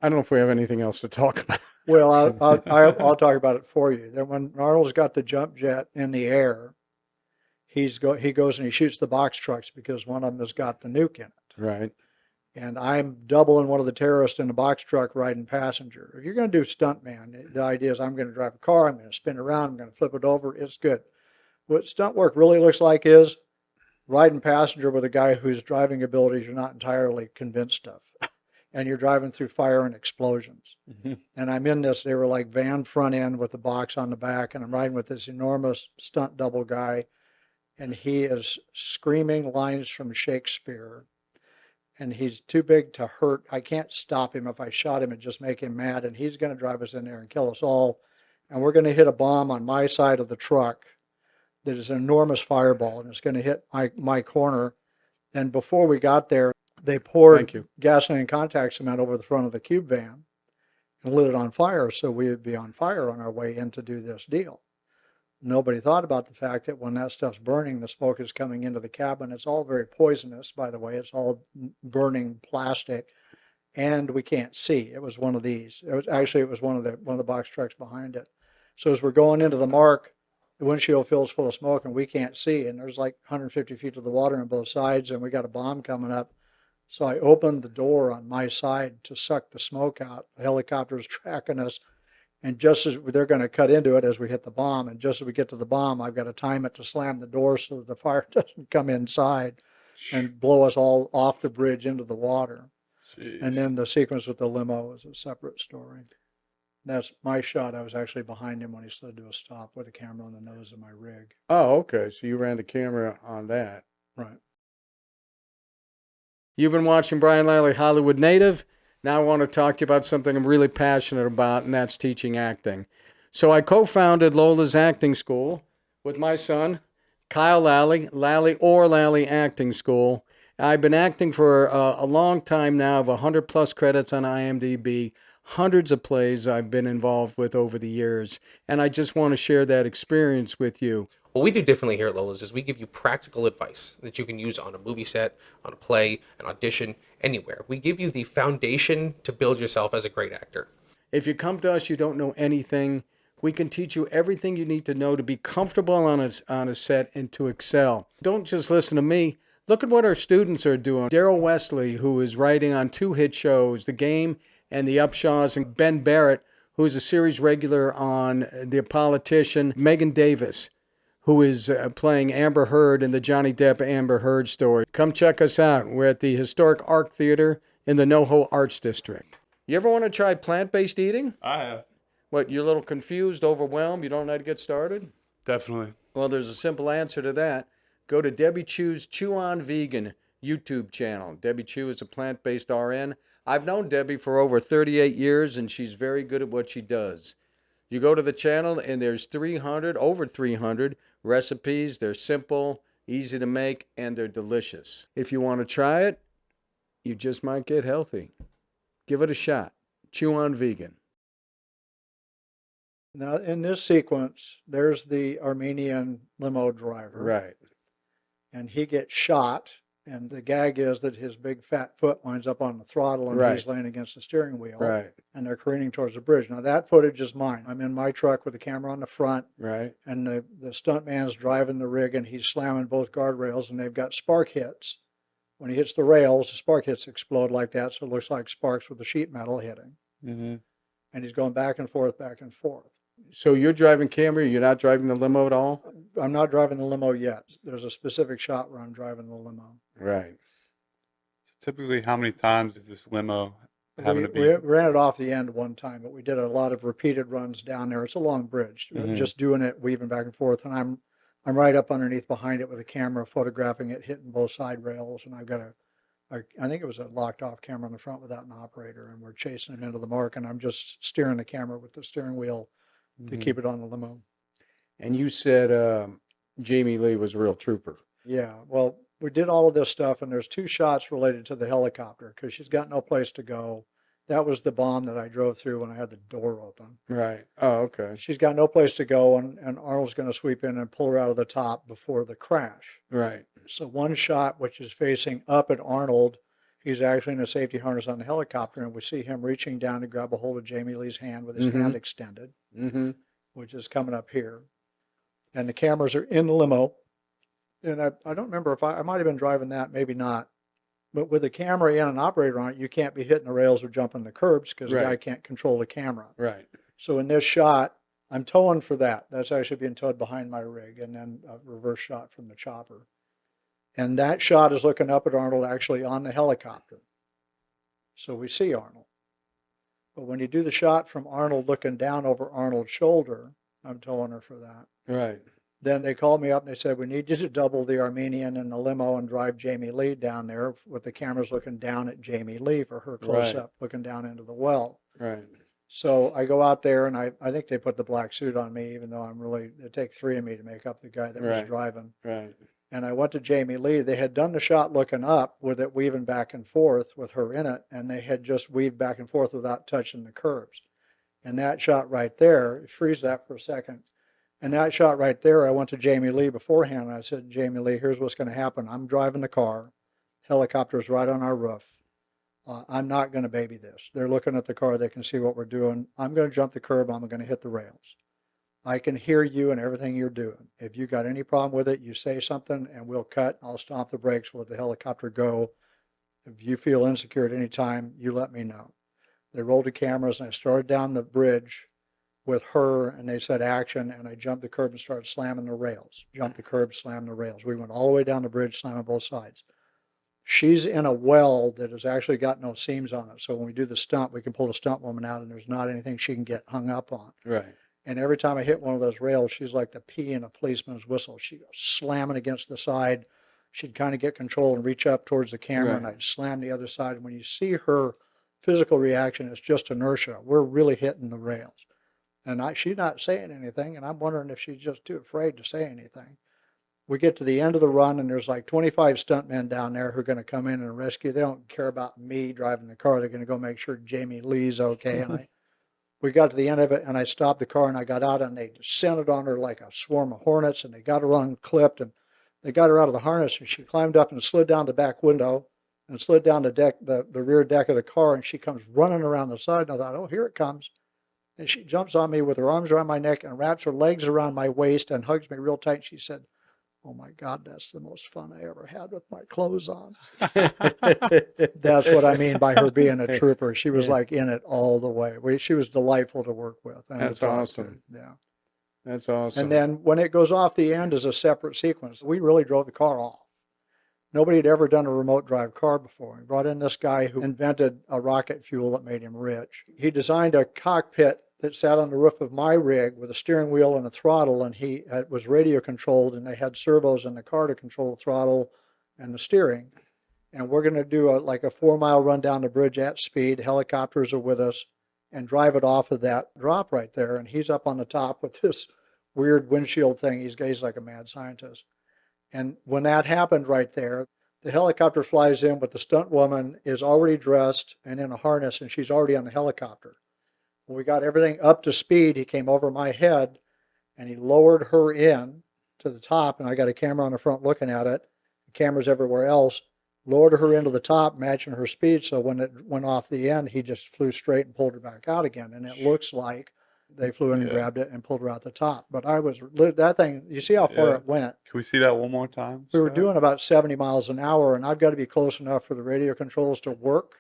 I don't know if we have anything else to talk about. Well, I'll talk about it for you. Then when Arnold's got the jump jet in the air, he goes and he shoots the box trucks because one of them has got the nuke in it. Right. And I'm doubling one of the terrorists in a box truck riding passenger. If you're going to do Stuntman, the idea is I'm going to drive a car, I'm going to spin around, I'm going to flip it over. It's good. What stunt work really looks like is riding passenger with a guy whose driving abilities you're not entirely convinced of. And you're driving through fire and explosions. And I'm in this, they were like van front end with the box on the back, and I'm riding with this enormous stunt double guy, and he is screaming lines from Shakespeare, and he's too big to hurt. I can't stop him. If I shot him, it'd just make him mad, and he's going to drive us in there and kill us all. And we're going to hit a bomb on my side of the truck that is an enormous fireball, and it's going to hit my corner. And before we got there, they poured gasoline contact cement over the front of the cube van and lit it on fire so we would be on fire on our way in to do this deal. nobody thought about the fact that when that stuff's burning, the smoke is coming into the cabin. It's all very poisonous, by the way. It's all burning plastic, and we can't see. It was one of these. It was one of the box trucks behind it. So as we're going into the mark, the windshield fills full of smoke, and we can't see. And there's like 150 feet of the water on both sides, and we got a bomb coming up. So I opened the door on my side to suck the smoke out. The helicopter's tracking us. And just as they're going to cut into it as we hit the bomb, and just as we get to the bomb, I've got to time it to slam the door so that the fire doesn't come inside and blow us all off the bridge into the water. Jeez. And then the sequence with the limo is a separate story. That's my shot. I was actually behind him when he slid to a stop with a camera on the nose of my rig. Oh, okay. So you ran the camera on that. Right. You've been watching Brian Lally, Hollywood Native. Now I want to talk to you about something I'm really passionate about, and that's teaching acting. So I co-founded LOLAS Acting School with my son, Kyle Lally, Lally Acting School. I've been acting for a long time now. I have 100 plus credits on IMDb, hundreds of plays I've been involved with over the years, and I just want to share that experience with you. What we do differently here at LOLAS is we give you practical advice that you can use on a movie set, on a play, an audition, anywhere. We give you the foundation to build yourself as a great actor. If you come to us, you don't know anything, we can teach you everything you need to know to be comfortable on a set and to excel. Don't just listen to me. Look at what our students are doing. Daryl Wesley, who is writing on 2 hit shows, The Game and The Upshaws, and Ben Barrett, who's a series regular on The Politician, Megan Davis, who is playing Amber Heard in the Johnny Depp Amber Heard story. Come check us out. We're at the Historic Art Theater in the NoHo Arts District. You ever want to try plant-based eating? I have. What, you're a little confused, overwhelmed? You don't know how to get started? Definitely. Well, there's a simple answer to that. Go to Debbie Chew's Chew On Vegan YouTube channel. Debbie Chew is a plant-based RN. I've known Debbie for over 38 years, and she's very good at what she does. You go to the channel, and there's over 300 recipes. They're simple, easy to make, and they're delicious. If you want to try it, you just might get healthy. Give it a shot. Chew On Vegan. Now, in this sequence, there's the Armenian limo driver. Right. And he gets shot. And the gag is that his big fat foot winds up on the throttle and Right. he's laying against the steering wheel. Right. And they're careening towards the bridge. Now, that footage is mine. I'm in my truck with the camera on the front. Right. And the stuntman's driving the rig and he's slamming both guardrails and they've got spark hits. When he hits the rails, the spark hits explode like that. So it looks like sparks with the sheet metal hitting. Mm-hmm. And he's going back and forth, back and forth. So you're driving camera, you're not driving the limo at all? I'm not driving the limo yet. There's a specific shot where I'm driving the limo. Right. So typically, how many times is this limo having to be? We ran it off the end one time, but we did a lot of repeated runs down there. It's a long bridge, Mhm. just doing it, weaving back and forth. And I'm right up underneath behind it with a camera, photographing it, hitting both side rails. And I've got I think it was a locked off camera on the front without an operator. And we're chasing him into the mark. And I'm just steering the camera with the steering wheel to Mhm. keep it on the limo. And you said Jamie Lee was a real trooper. Yeah, well, we did all of this stuff, and there's 2 shots related to the helicopter because she's got no place to go. That was the bomb that I drove through when I had the door open. Right. Oh, okay. She's got no place to go, and Arnold's going to sweep in and pull her out of the top before the crash. Right. So one shot, which is facing up at Arnold, he's actually in a safety harness on the helicopter, and we see him reaching down to grab a hold of Jamie Lee's hand with his Mhm. hand extended, Mm-hmm. which is coming up here. And the cameras are in the limo. And I don't remember if I might have been driving that, maybe not. But with a camera and an operator on it, you can't be hitting the rails or jumping the curbs because the guy Right. can't control the camera. Right. So in this shot, I'm towing for that. That's actually being towed behind my rig, and then a reverse shot from the chopper. And that shot is looking up at Arnold actually on the helicopter. So we see Arnold. But when you do the shot from Arnold looking down over Arnold's shoulder, I'm towing her for that. Right. Then they called me up and they said, we need you to double the Armenian in the limo and drive Jamie Lee down there with the cameras looking down at Jamie Lee for her close-up, looking down into the well. Right. So I go out there and I think they put the black suit on me, even though it take 3 of me to make up the guy that was Right. driving. Right. And I went to Jamie Lee. They had done the shot looking up with it weaving back and forth with her in it, and they had just weaved back and forth without touching the curbs. And that shot right there, freeze that for a second. And that shot right there, I went to Jamie Lee beforehand, and I said, Jamie Lee, here's what's going to happen. I'm driving the car. Helicopter's right on our roof. I'm not going to baby this. They're looking at the car. They can see what we're doing. I'm going to jump the curb. I'm going to hit the rails. I can hear you and everything you're doing. If you got any problem with it, you say something, and we'll cut. I'll stomp the brakes. We'll let the helicopter go. If you feel insecure at any time, you let me know. They rolled the cameras, and I started down the bridge with her, and they said action, and I jumped the curb and started slamming the rails. Jumped the curb, slammed the rails. We went all the way down the bridge, slamming both sides. She's in a well that has actually got no seams on it. So when we do the stunt, we can pull the stunt woman out, and there's not anything she can get hung up on. Right. And every time I hit one of those rails, she's like the pea in a policeman's whistle. She'd go slamming against the side. She'd kind of get control and reach up towards the camera, and I'd slam the other side. And when you see her physical reaction, it's just inertia. We're really hitting the rails. And she's not saying anything, and I'm wondering if she's just too afraid to say anything. We get to the end of the run, and there's like 25 stuntmen down there who are going to come in and rescue. They don't care about me driving the car. They're going to go make sure Jamie Lee's okay. And we got to the end of it, and I stopped the car, and I got out, and they descended on her like a swarm of hornets, and they got her unclipped, and they got her out of the harness, and she climbed up and slid down the back window and slid down the deck, the rear deck of the car, and she comes running around the side, and I thought, oh, here it comes. And she jumps on me with her arms around my neck and wraps her legs around my waist and hugs me real tight. She said, oh my God, that's the most fun I ever had with my clothes on. That's what I mean by her being a trooper. She was like in it all the way. She was delightful to work with. And That's awesome. Yeah. That's awesome. And then when it goes off the end as a separate sequence, we really drove the car off. Nobody had ever done a remote drive car before. We brought in this guy who invented a rocket fuel that made him rich. He designed a cockpit that sat on the roof of my rig with a steering wheel and a throttle, and it was radio controlled, and they had servos in the car to control the throttle and the steering. And we're going to do like a 4-mile run down the bridge at speed. Helicopters are with us, and drive it off of that drop right there. And he's up on the top with this weird windshield thing. He's like a mad scientist. And when that happened right there, the helicopter flies in, but the stunt woman is already dressed and in a harness, and she's already on the helicopter. When we got everything up to speed, he came over my head, and he lowered her in to the top, and I got a camera on the front looking at it, cameras everywhere else, lowered her into the top, matching her speed, so when it went off the end, he just flew straight and pulled her back out again, and it looks like they flew in and grabbed it and pulled her out the top. But that thing, you see how far it went. Can we see that one more time? We were doing about 70 miles an hour, and I've got to be close enough for the radio controls to work.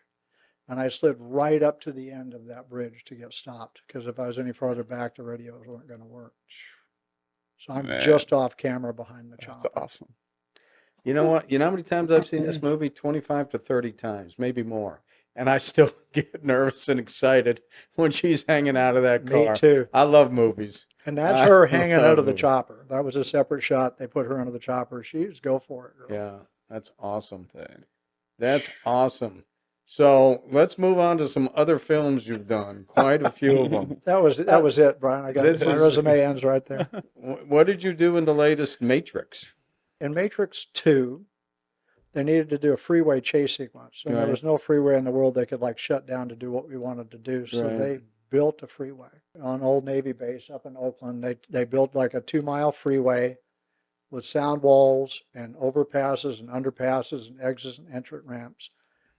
And I slid right up to the end of that bridge to get stopped, because if I was any farther back, the radios weren't going to work. So I'm just off camera behind the chopper. That's awesome. You know what? You know how many times I've seen this movie? 25 to 30 times, maybe more. And I still get nervous and excited when she's hanging out of that car. Me too. I love movies. And that's her hanging out of the chopper. That was a separate shot. They put her under the chopper. She's go for it, girl. Yeah, that's awesome. That's awesome. So let's move on to some other films you've done. Quite a few of them. That was it, Brian. I got my resume ends right there. What did you do in the latest Matrix? In Matrix 2, they needed to do a freeway chase sequence. And there was no freeway in the world they could like shut down to do what we wanted to do. So they built a freeway on Old Navy base up in Oakland. They built like a 2-mile freeway with sound walls and overpasses and underpasses and exits and entrance ramps.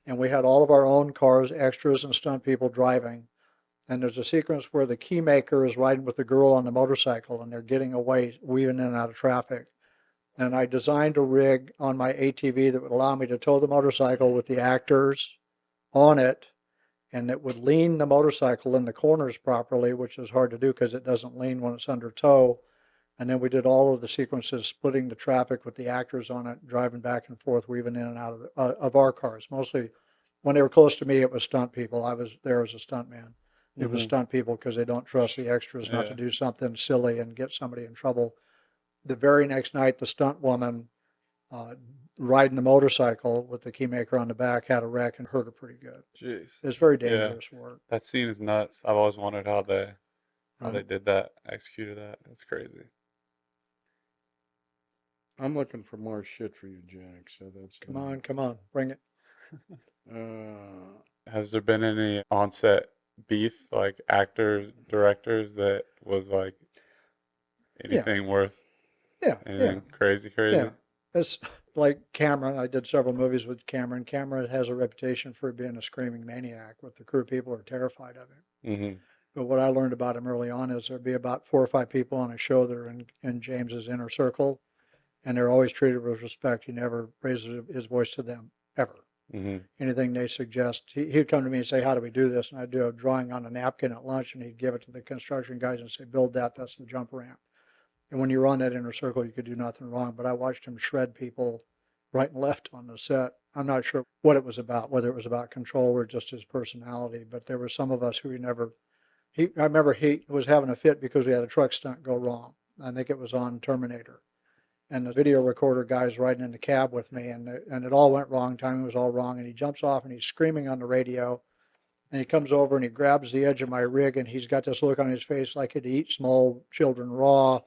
And we had all of our own cars, extras and stunt people driving. And there's a sequence where the key maker is riding with the girl on the motorcycle, and they're getting away, weaving in and out of traffic. And I designed a rig on my ATV that would allow me to tow the motorcycle with the actors on it, and it would lean the motorcycle in the corners properly, which is hard to do because it doesn't lean when it's under tow. And then we did all of the sequences, splitting the traffic with the actors on it, driving back and forth, weaving in and out of our cars. Mostly when they were close to me, it was stunt people. I was there as a stuntman. It was stunt people because they don't trust the extras not to do something silly and get somebody in trouble. The very next night, the stunt woman riding the motorcycle with the keymaker on the back had a wreck and hurt her pretty good. Jeez. It's very dangerous work. That scene is nuts. I've always wondered how they did that, executed that. That's crazy. I'm looking for more shit for you, Jack. So that's Come on, bring it. Has there been any on-set beef, like actors, directors, that was like Anything worth Yeah, anything yeah, crazy? yeah. It's like Cameron. I did several movies with Cameron. Cameron has a reputation for being a screaming maniac with the crew. People are terrified of him. Mm-hmm. But what I learned about him early on is there'd be about 4 or 5 people on a show that are in James's inner circle, and they're always treated with respect. He never raises his voice to them, ever. Mm-hmm. Anything they suggest, he'd come to me and say, how do we do this? And I'd do a drawing on a napkin at lunch, and he'd give it to the construction guys and say, build that, that's the jump ramp. And when you're on that inner circle, you could do nothing wrong. But I watched him shred people right and left on the set. I'm not sure what it was about, whether it was about control or just his personality. But there were some of us who I remember he was having a fit because we had a truck stunt go wrong. I think it was on Terminator. And the video recorder guy's riding in the cab with me, and it all went wrong. Timing was all wrong. And he jumps off and he's screaming on the radio. And he comes over and he grabs the edge of my rig, and he's got this look on his face like he'd eat small children raw,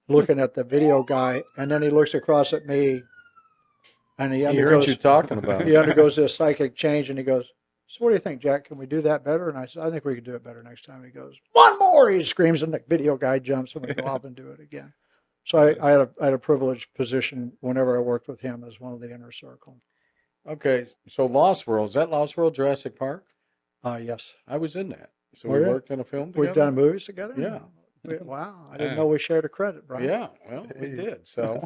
looking at the video guy. And then he looks across at me, and he He heard undergoes, you talking about he it. undergoes this psychic change, and he goes, so what do you think, Jack? Can we do that better? And I said, I think we can do it better next time. He goes, one more, he screams, and the video guy jumps, and we go off and do it again. So I had a privileged position whenever I worked with him as one of the inner circle. Okay, so Lost World, is that Lost World Jurassic Park? Yes. I was in that. So Were we you? worked in a film together? We've done movies together? Yeah. Wow. I didn't know we shared a credit, Brian. Yeah, well, we did. So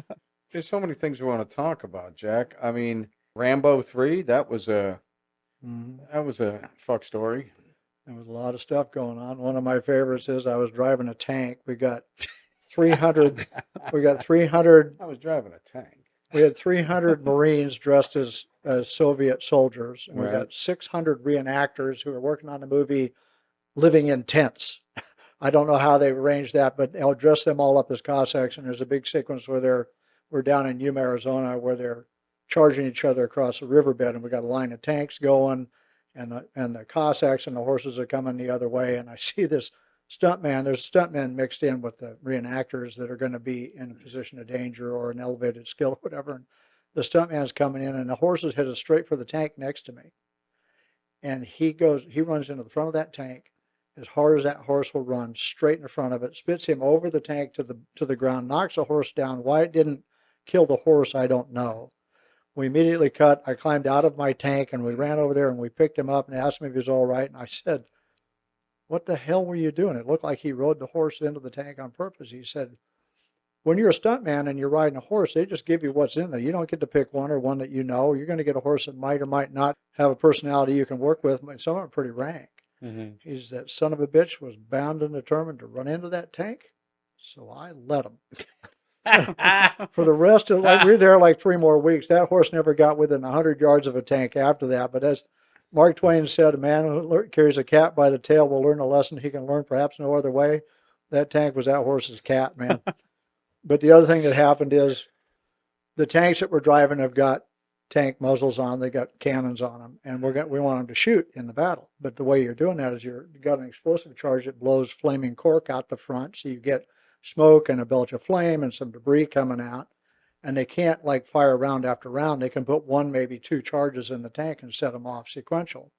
there's so many things we want to talk about, Jack. I mean, Rambo 3, that was a fuck story. There was a lot of stuff going on. One of my favorites is I was driving a tank. We got 300. I was driving a tank. We had 300 Marines dressed as Soviet soldiers, and we Right. got 600 reenactors who were working on the movie living in tents. I don't know how they arranged that, but they'll dress them all up as Cossacks. And there's a big sequence where we're down in Yuma, Arizona, where they're charging each other across a riverbed, and we got a line of tanks going, and the Cossacks and the horses are coming the other way. And I see this stuntman. There's stuntmen mixed in with the reenactors that are going to be in a position of danger or an elevated skill or whatever. And the stuntman's coming in, and the horse is headed straight for the tank next to me. And he runs into the front of that tank as hard as that horse will run, straight in front of it, spits him over the tank to the ground, knocks the horse down. Why it didn't kill the horse, I don't know. We immediately cut. I climbed out of my tank, and we ran over there, and we picked him up and asked him if he was all right. And I said, what the hell were you doing? It looked like he rode the horse into the tank on purpose. He said, when you're a stuntman and you're riding a horse, they just give you what's in there. You don't get to pick one or one that you know. You're going to get a horse that might or might not have a personality you can work with. Some of them are pretty rank. Mm-hmm. He's that son of a bitch was bound and determined to run into that tank. So I let him. For the rest of, we were there like 3 more weeks. That horse never got within 100 yards of a tank after that. But as Mark Twain said, a man who carries a cat by the tail will learn a lesson he can learn perhaps no other way. That tank was that horse's cat, man. But the other thing that happened is the tanks that we're driving have got tank muzzles on. They got cannons on them, and we want them to shoot in the battle. But the way you're doing that is you got an explosive charge that blows flaming cork out the front, so you get smoke and a belch of flame and some debris coming out. And they can't like fire round after round. They can put 1, maybe 2 charges in the tank and set them off sequential.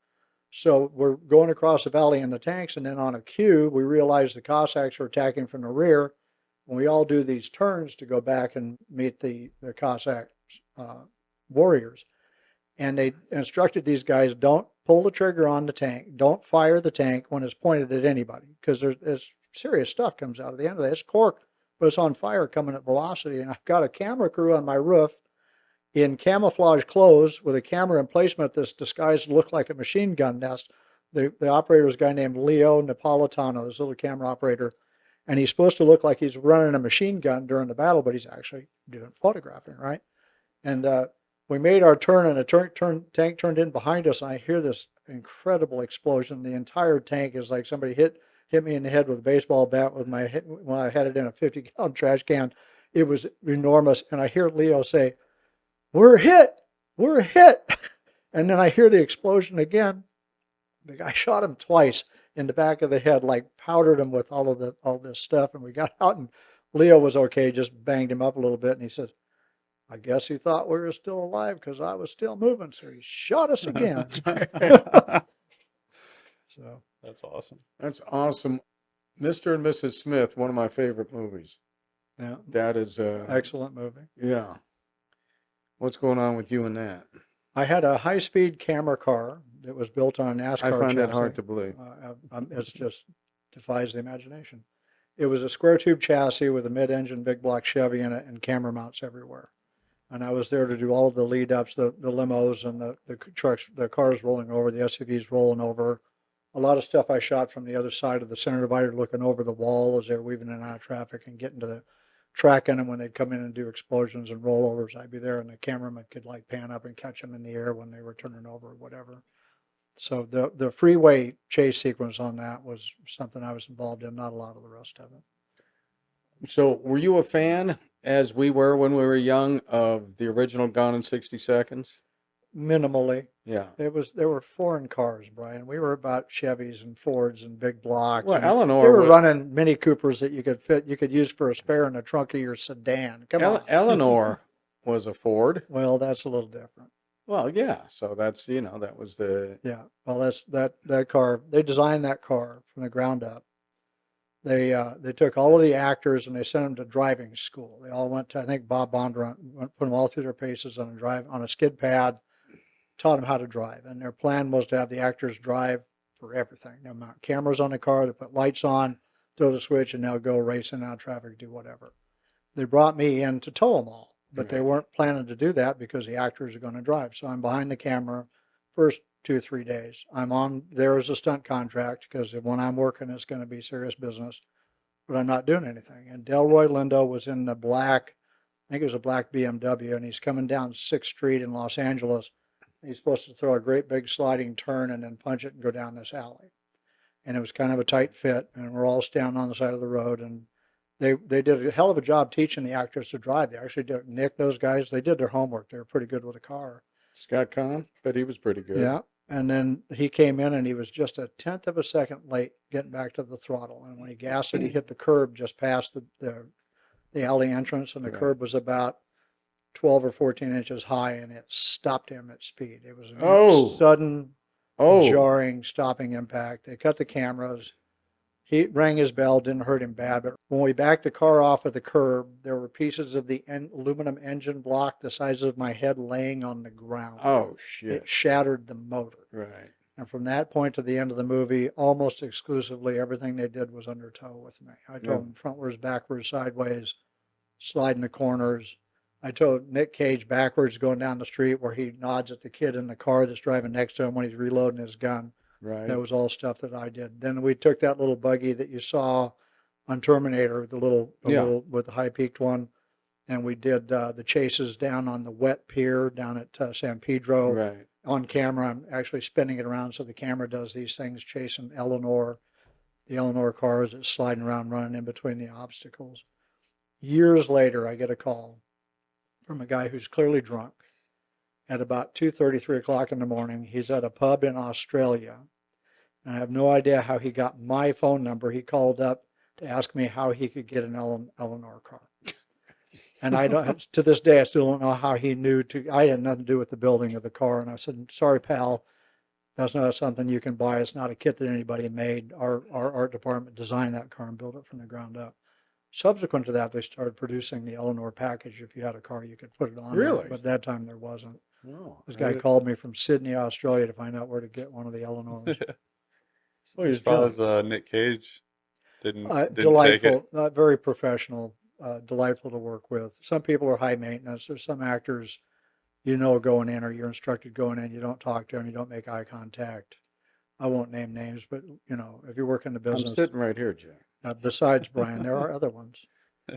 So we're going across the valley in the tanks, and then on a cue, we realize the Cossacks are attacking from the rear. And we all do these turns to go back and meet the Cossack warriors. And they instructed these guys, don't pull the trigger on the tank. Don't fire the tank when it's pointed at anybody, because there's serious stuff comes out of the end of that. It's cork, but it's on fire coming at velocity. And I've got a camera crew on my roof in camouflage clothes with a camera in placement that's disguised to look like a machine gun nest. The operator is a guy named Leo Napolitano, this little camera operator. And he's supposed to look like he's running a machine gun during the battle, but he's actually doing photographing, right? And we made our turn, and a tank turned in behind us, and I hear this incredible explosion. The entire tank is like somebody hit me in the head with a baseball bat when I had it in a 50-gallon trash can. It was enormous, and I hear Leo say, "We're hit! We're hit!" And then I hear the explosion again. The guy shot him twice in the back of the head, like powdered him with all this stuff. And we got out, and Leo was okay, just banged him up a little bit. And he says, I guess he thought we were still alive because I was still moving. So he shot us again. So That's awesome. That's awesome. Mr. and Mrs. Smith, one of my favorite movies. Yeah, That is excellent movie. yeah. What's going on with you and that? I had a high-speed camera car that was built on a NASCAR I find that chassis. hard to believe. It's just defies the imagination. It was a square tube chassis with a mid-engine big block Chevy in it and camera mounts everywhere. And I was there to do all of the lead ups, the limos and the trucks, the cars rolling over, the SUVs rolling over. A lot of stuff I shot from the other side of the center divider, looking over the wall as they're weaving in and out of traffic and getting to the track in them when they'd come in and do explosions and rollovers. I'd be there, and the cameraman could like pan up and catch them in the air when they were turning over or whatever. So the freeway chase sequence on that was something I was involved in, not a lot of the rest of it. So, were you a fan, as we were when we were young, of the original Gone in 60 Seconds? Minimally. Yeah. There were foreign cars, Brian. We were about Chevys and Fords and big blocks. Well, and Elenare they were was- running Mini Coopers that you could use for a spare in the trunk of your sedan. Come on. Elenare was a Ford. Well, that's a little different. Well, yeah. So that's, that was the. Yeah. Well, that car. They designed that car from the ground up. They took all of the actors and they sent them to driving school. They all went to, I think Bob Bondurant put them all through their paces on a skid pad, taught them how to drive. And their plan was to have the actors drive for everything. They mount cameras on the car, they put lights on, throw the switch, and now go racing out traffic, do whatever. They brought me in to tow them all, but they weren't planning to do that because the actors are going to drive. So I'm behind the camera first 2 or 3 days. I'm on there as a stunt contract because when I'm working, it's going to be serious business, but I'm not doing anything. And Delroy Lindo was in the black, I think it was a black BMW, and he's coming down 6th Street in Los Angeles. He's supposed to throw a great big sliding turn and then punch it and go down this alley. And it was kind of a tight fit, and we're all standing on the side of the road. And they did a hell of a job teaching the actors to drive. They actually did. Nick, those guys, they did their homework. They were pretty good with a car. Scott Conn, but he was pretty good. Yeah. And then he came in and he was just a tenth of a second late getting back to the throttle. And when he gassed it, he hit the curb just past the alley entrance, and the curb was about 12 or 14 inches high, and it stopped him at speed. It was a sudden, jarring, stopping impact. They cut the cameras. He rang his bell, didn't hurt him bad, but when we backed the car off at the curb, there were pieces of the aluminum engine block the size of my head laying on the ground. Oh, shit. It shattered the motor. Right. And from that point to the end of the movie, almost exclusively everything they did was under tow with me. I towed them frontwards, backwards, sideways, sliding the corners. I towed Nick Cage backwards going down the street where he nods at the kid in the car that's driving next to him when he's reloading his gun. Right. That was all stuff that I did. Then we took that little buggy that you saw on Terminator, the little with the high peaked one, and we did the chases down on the wet pier down at San Pedro. Right. On camera, I'm actually spinning it around so the camera does these things, chasing Elenare, the Elenare cars that's sliding around, running in between the obstacles. Years later, I get a call from a guy who's clearly drunk at about 2:30, 3 o'clock in the morning. He's at a pub in Australia. And I have no idea how he got my phone number. He called up to ask me how he could get an Elenare car. And I don't, to this day, I still don't know how he knew I had nothing to do with the building of the car. And I said, sorry, pal, that's not something you can buy. It's not a kit that anybody made. Our art department designed that car and built it from the ground up. Subsequent to that, they started producing the Elenare package. If you had a car, you could put it on. Really? But at that time, there wasn't. Oh, This guy called me from Sydney, Australia to find out where to get one of the Elenores. As far as Nick Cage didn't Delightful, take it. not very professional, delightful to work with. Some people are high maintenance. There's some actors, going in, or you're instructed going in, you don't talk to them, you don't make eye contact. I won't name names, but if you work in the business. I'm sitting right here, Jack. Besides Brian, there are other ones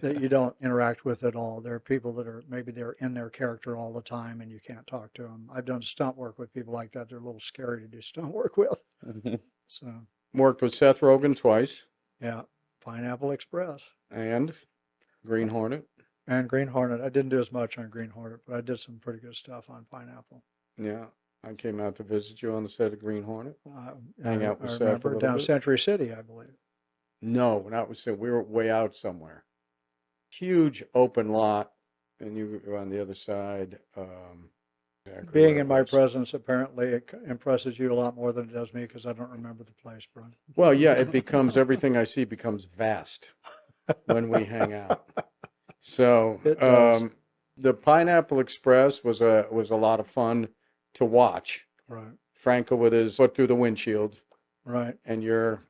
that you don't interact with at all. There are people that maybe they're in their character all the time and you can't talk to them. I've done stunt work with people like that. They're a little scary to do stunt work with. So Worked with Seth Rogen twice. yeah, Pineapple Express And Green Hornet. and Green Hornet. I didn't do as much on Green Hornet, but I did some pretty good stuff on Pineapple. Yeah. I came out to visit you on the set of Green Hornet. Hang out with I Seth a remember little down bit. Century City, I believe. No, not with Seth. We were way out somewhere. Huge open lot, and you were on the other side. Exactly Being where in it my was. presence, apparently, it impresses you a lot more than it does me because I don't remember the place, Brian. Well, yeah, it becomes, everything I see becomes vast when we hang out. So It does. the Pineapple Express was a lot of fun to watch. Right. Franco with his foot through the windshield, Right. and you're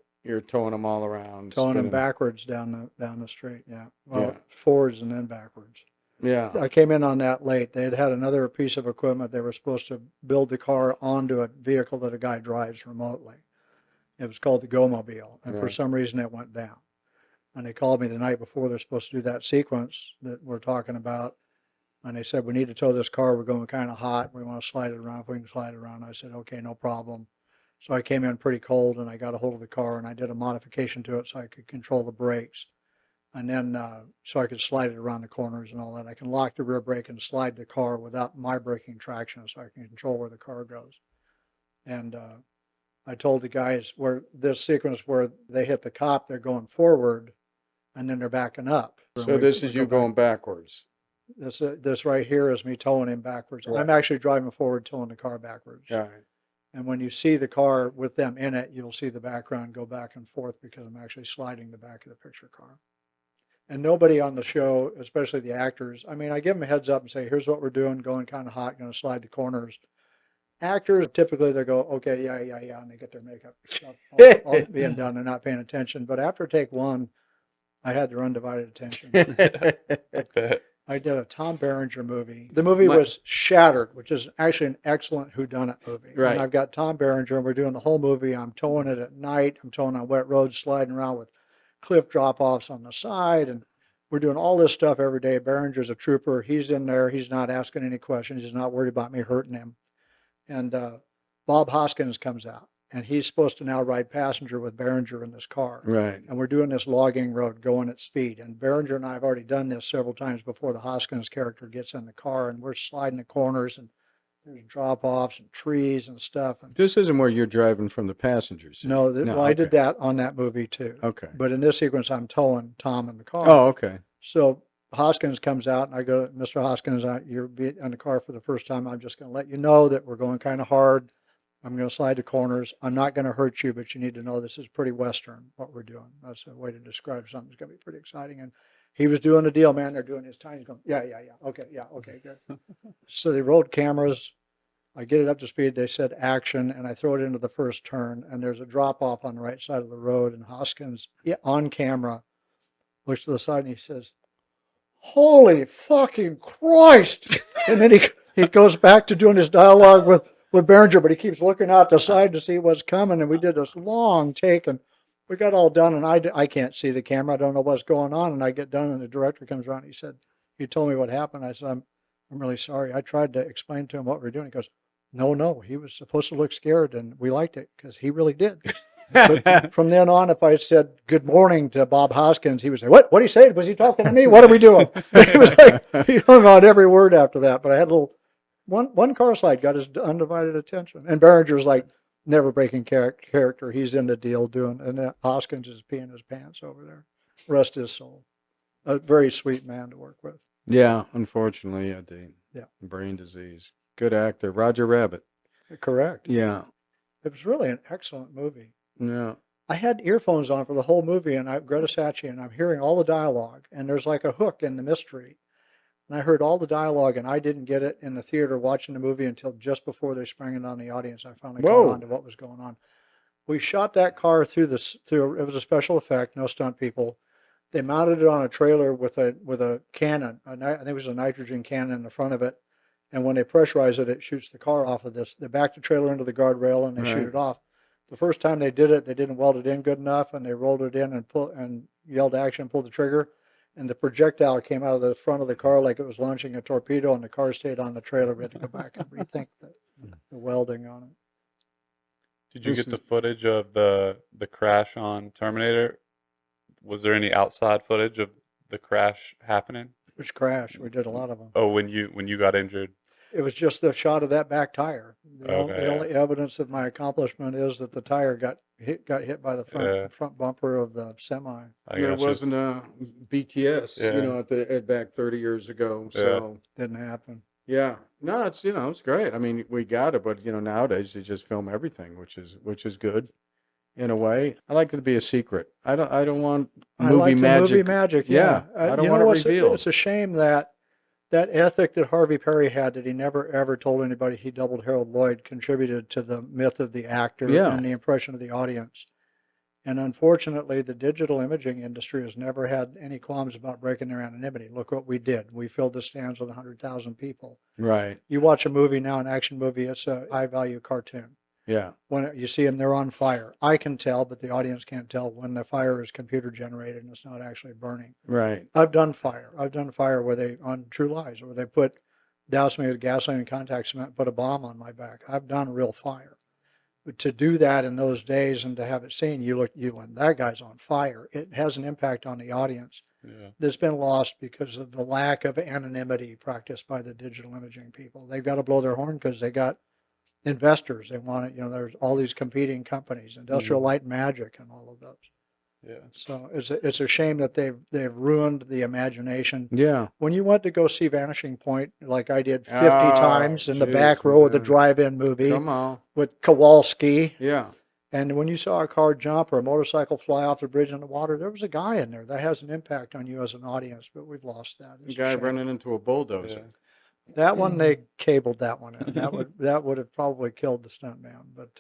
towing them all around, Towing them spinning. backwards down the street. Yeah. Well, Yeah. forwards and then backwards. Yeah. I came in on that late. They had another piece of equipment. They were supposed to build the car onto a vehicle that a guy drives remotely. It was called the Go-Mobile, and for Right. some reason it went down. And they called me the night before they're supposed to do that sequence that we're talking about. And they said, we need to tow this car. We're going kind of hot. We want to slide it around. If we can slide it around. I said, okay, no problem. So I came in pretty cold and I got a hold of the car and I did a modification to it so I could control the brakes. And then, so I could slide it around the corners and all that. I can lock the rear brake and slide the car without my braking traction so I can control where the car goes. And I told the guys where this sequence where they hit the cop, they're going forward and then they're backing up. So this is you going backwards. This right here is me towing him backwards. Right. I'm actually driving forward, towing the car backwards. Yeah. And when you see the car with them in it, you'll see the background go back and forth because I'm actually sliding the back of the picture car. And nobody on the show, especially the actors, I mean, I give them a heads up and say, here's what we're doing, going kind of hot, going to slide the corners. Actors, typically they go, okay, yeah, and they get their makeup stuff all being done. They're not paying attention. But after take one, I had their undivided attention. I did a Tom Berenger movie. The movie was Shattered, which is actually an excellent whodunit movie. Right. And I've got Tom Berenger, and we're doing the whole movie. I'm towing it at night. I'm towing on wet roads, sliding around with cliff drop-offs on the side, and we're doing all this stuff every day. Berenger's a trooper. He's in there. He's not asking any questions. He's not worried about me hurting him. And Bob Hoskins comes out, and he's supposed to now ride passenger with Berenger in this car. Right. And we're doing this logging road going at speed. And Berenger and I have already done this several times before the Hoskins character gets in the car, and we're sliding the corners, and there's drop-offs and trees and stuff. And This isn't where you're driving from the passenger seat. no, well, I did that on that movie too. Okay. But in this sequence, I'm towing Tom in the car. Oh, okay. So Hoskins comes out, and I go, Mr. Hoskins, you're in the car for the first time. I'm just going to let you know that we're going kind of hard. I'm going to slide the corners. I'm not going to hurt you, but you need to know this is pretty Western, what we're doing. That's a way to describe something that's going to be pretty exciting. And he was doing the deal, man. They're doing his time. He's going, yeah. Okay, good. So they rolled cameras. I get it up to speed. They said action, and I throw it into the first turn, and there's a drop-off on the right side of the road, and Hoskins, on camera, looks to the side, and he says, holy fucking Christ! And then he goes back to doing his dialogue with Berenger, but he keeps looking out the side to see what's coming. And we did this long take, and we got all done. And I can't see the camera. I don't know what's going on. And I get done, and the director comes around. And he told me what happened. I said, I'm really sorry. I tried to explain to him what we're doing. He goes, no. He was supposed to look scared, and we liked it because he really did. But from then on, if I said good morning to Bob Hoskins, he would say, what did he say? Was he talking to me? What are we doing? He was like, he hung on every word after that. But I had a little, one car slide got his undivided attention. And Berenger's like never breaking character. He's in the deal doing, and Hoskins is peeing his pants over there. Rest his soul. A very sweet man to work with. Yeah, unfortunately, Yeah. brain disease. Good actor, Roger Rabbit. Correct. Yeah. It was really an excellent movie. Yeah. I had earphones on for the whole movie, and Greta Scacchi, and I'm hearing all the dialogue, and there's like a hook in the mystery. And I heard all the dialogue, and I didn't get it in the theater watching the movie until just before they sprang it on the audience. I finally caught on to what was going on. We shot that car through it was a special effect, no stunt people. They mounted it on a trailer with a cannon. I think it was a nitrogen cannon in the front of it. And when they pressurize it, it shoots the car off of this. They back the trailer into the guardrail, and they shoot it off. The first time they did it, they didn't weld it in good enough, and they rolled it in and yelled action, pulled the trigger, and the projectile came out of the front of the car like it was launching a torpedo, and the car stayed on the trailer. We had to go back and rethink the welding on it. Did you get the footage of the crash on Terminator? Was there any outside footage of the crash happening? Which crash? We did a lot of them. Oh, when you got injured? It was just the shot of that back tire. The Okay, only evidence of my accomplishment is that the tire got hit by the front bumper of the semi. There wasn't a BTS, at back 30 years ago. So Didn't happen. yeah, no, it's great. I mean, we got it, but nowadays they just film everything, which is good. in a way. I like it to be a secret. I don't want I movie like the magic. movie magic. Yeah, Yeah, I don't you want know it what's- revealed. It's a shame that that ethic that Harvey Parry had, that he never ever told anybody he doubled Harold Lloyd, contributed to the myth of the actor Yeah. and the impression of the audience. And unfortunately, the digital imaging industry has never had any qualms about breaking their anonymity. Look what we did. We filled the stands with 100,000 people. Right. You watch a movie now, an action movie, it's a high-value cartoon. Yeah. When you see them, they're on fire. I can tell, but the audience can't tell when the fire is computer generated and it's not actually burning. Right. I've done fire. I've done fire where they, on True Lies, where they doused me with gasoline and contact cement, and put a bomb on my back. I've done real fire. But to do that in those days and to have it seen, you went, that guy's on fire. It has an impact on the audience Yeah. that's been lost because of the lack of anonymity practiced by the digital imaging people. They've got to blow their horn because they got investors. They want it. There's all these competing companies, Industrial Light and Magic and all of those. Yeah. So it's a shame that they've ruined the imagination. Yeah. When you went to go see Vanishing Point, like I did 50 Oh, times in the geez, back row of the yeah. drive-in movie Come on. with Kowalski, Yeah. and when you saw a car jump or a motorcycle fly off the bridge in the water, there was a guy in there. That has an impact on you as an audience, but we've lost that. The It's a guy shame. running into a bulldozer. Yeah. That one, they cabled that one in. That would have probably killed the stuntman, but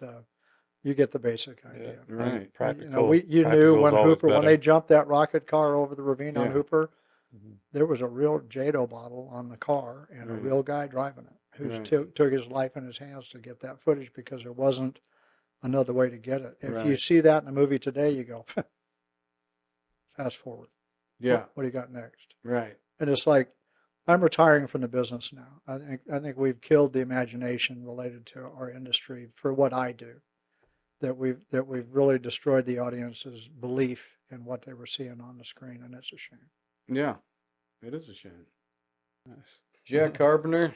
you get the basic idea. Yeah. Right. And practical. You knew practical's when always Hooper, when better. they jumped that rocket car over the ravine on Yeah. Hooper, Mhm. there was a real Jado bottle on the car and a Right. real guy driving it who Right. took his life in his hands to get that footage because there wasn't another way to get it. If you Right. see that in a movie today, you go, fast forward. Yeah. What do you got next? Right. And it's like, I'm retiring from the business now. I think we've killed the imagination related to our industry for what I do. That we've really destroyed the audience's belief in what they were seeing on the screen, and it's a shame. Yeah. It is a shame. Nice. Jack Carpenter.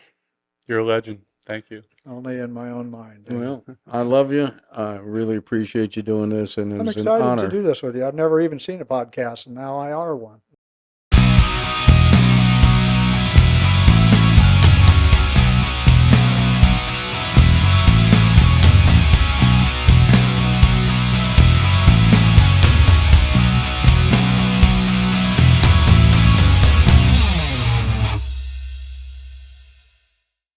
You're a legend. Thank you. Only in my own mind. Well, I love you. I really appreciate you doing this, and I'm it's an excited honor. to do this with you. I've never even seen a podcast, and now I are one.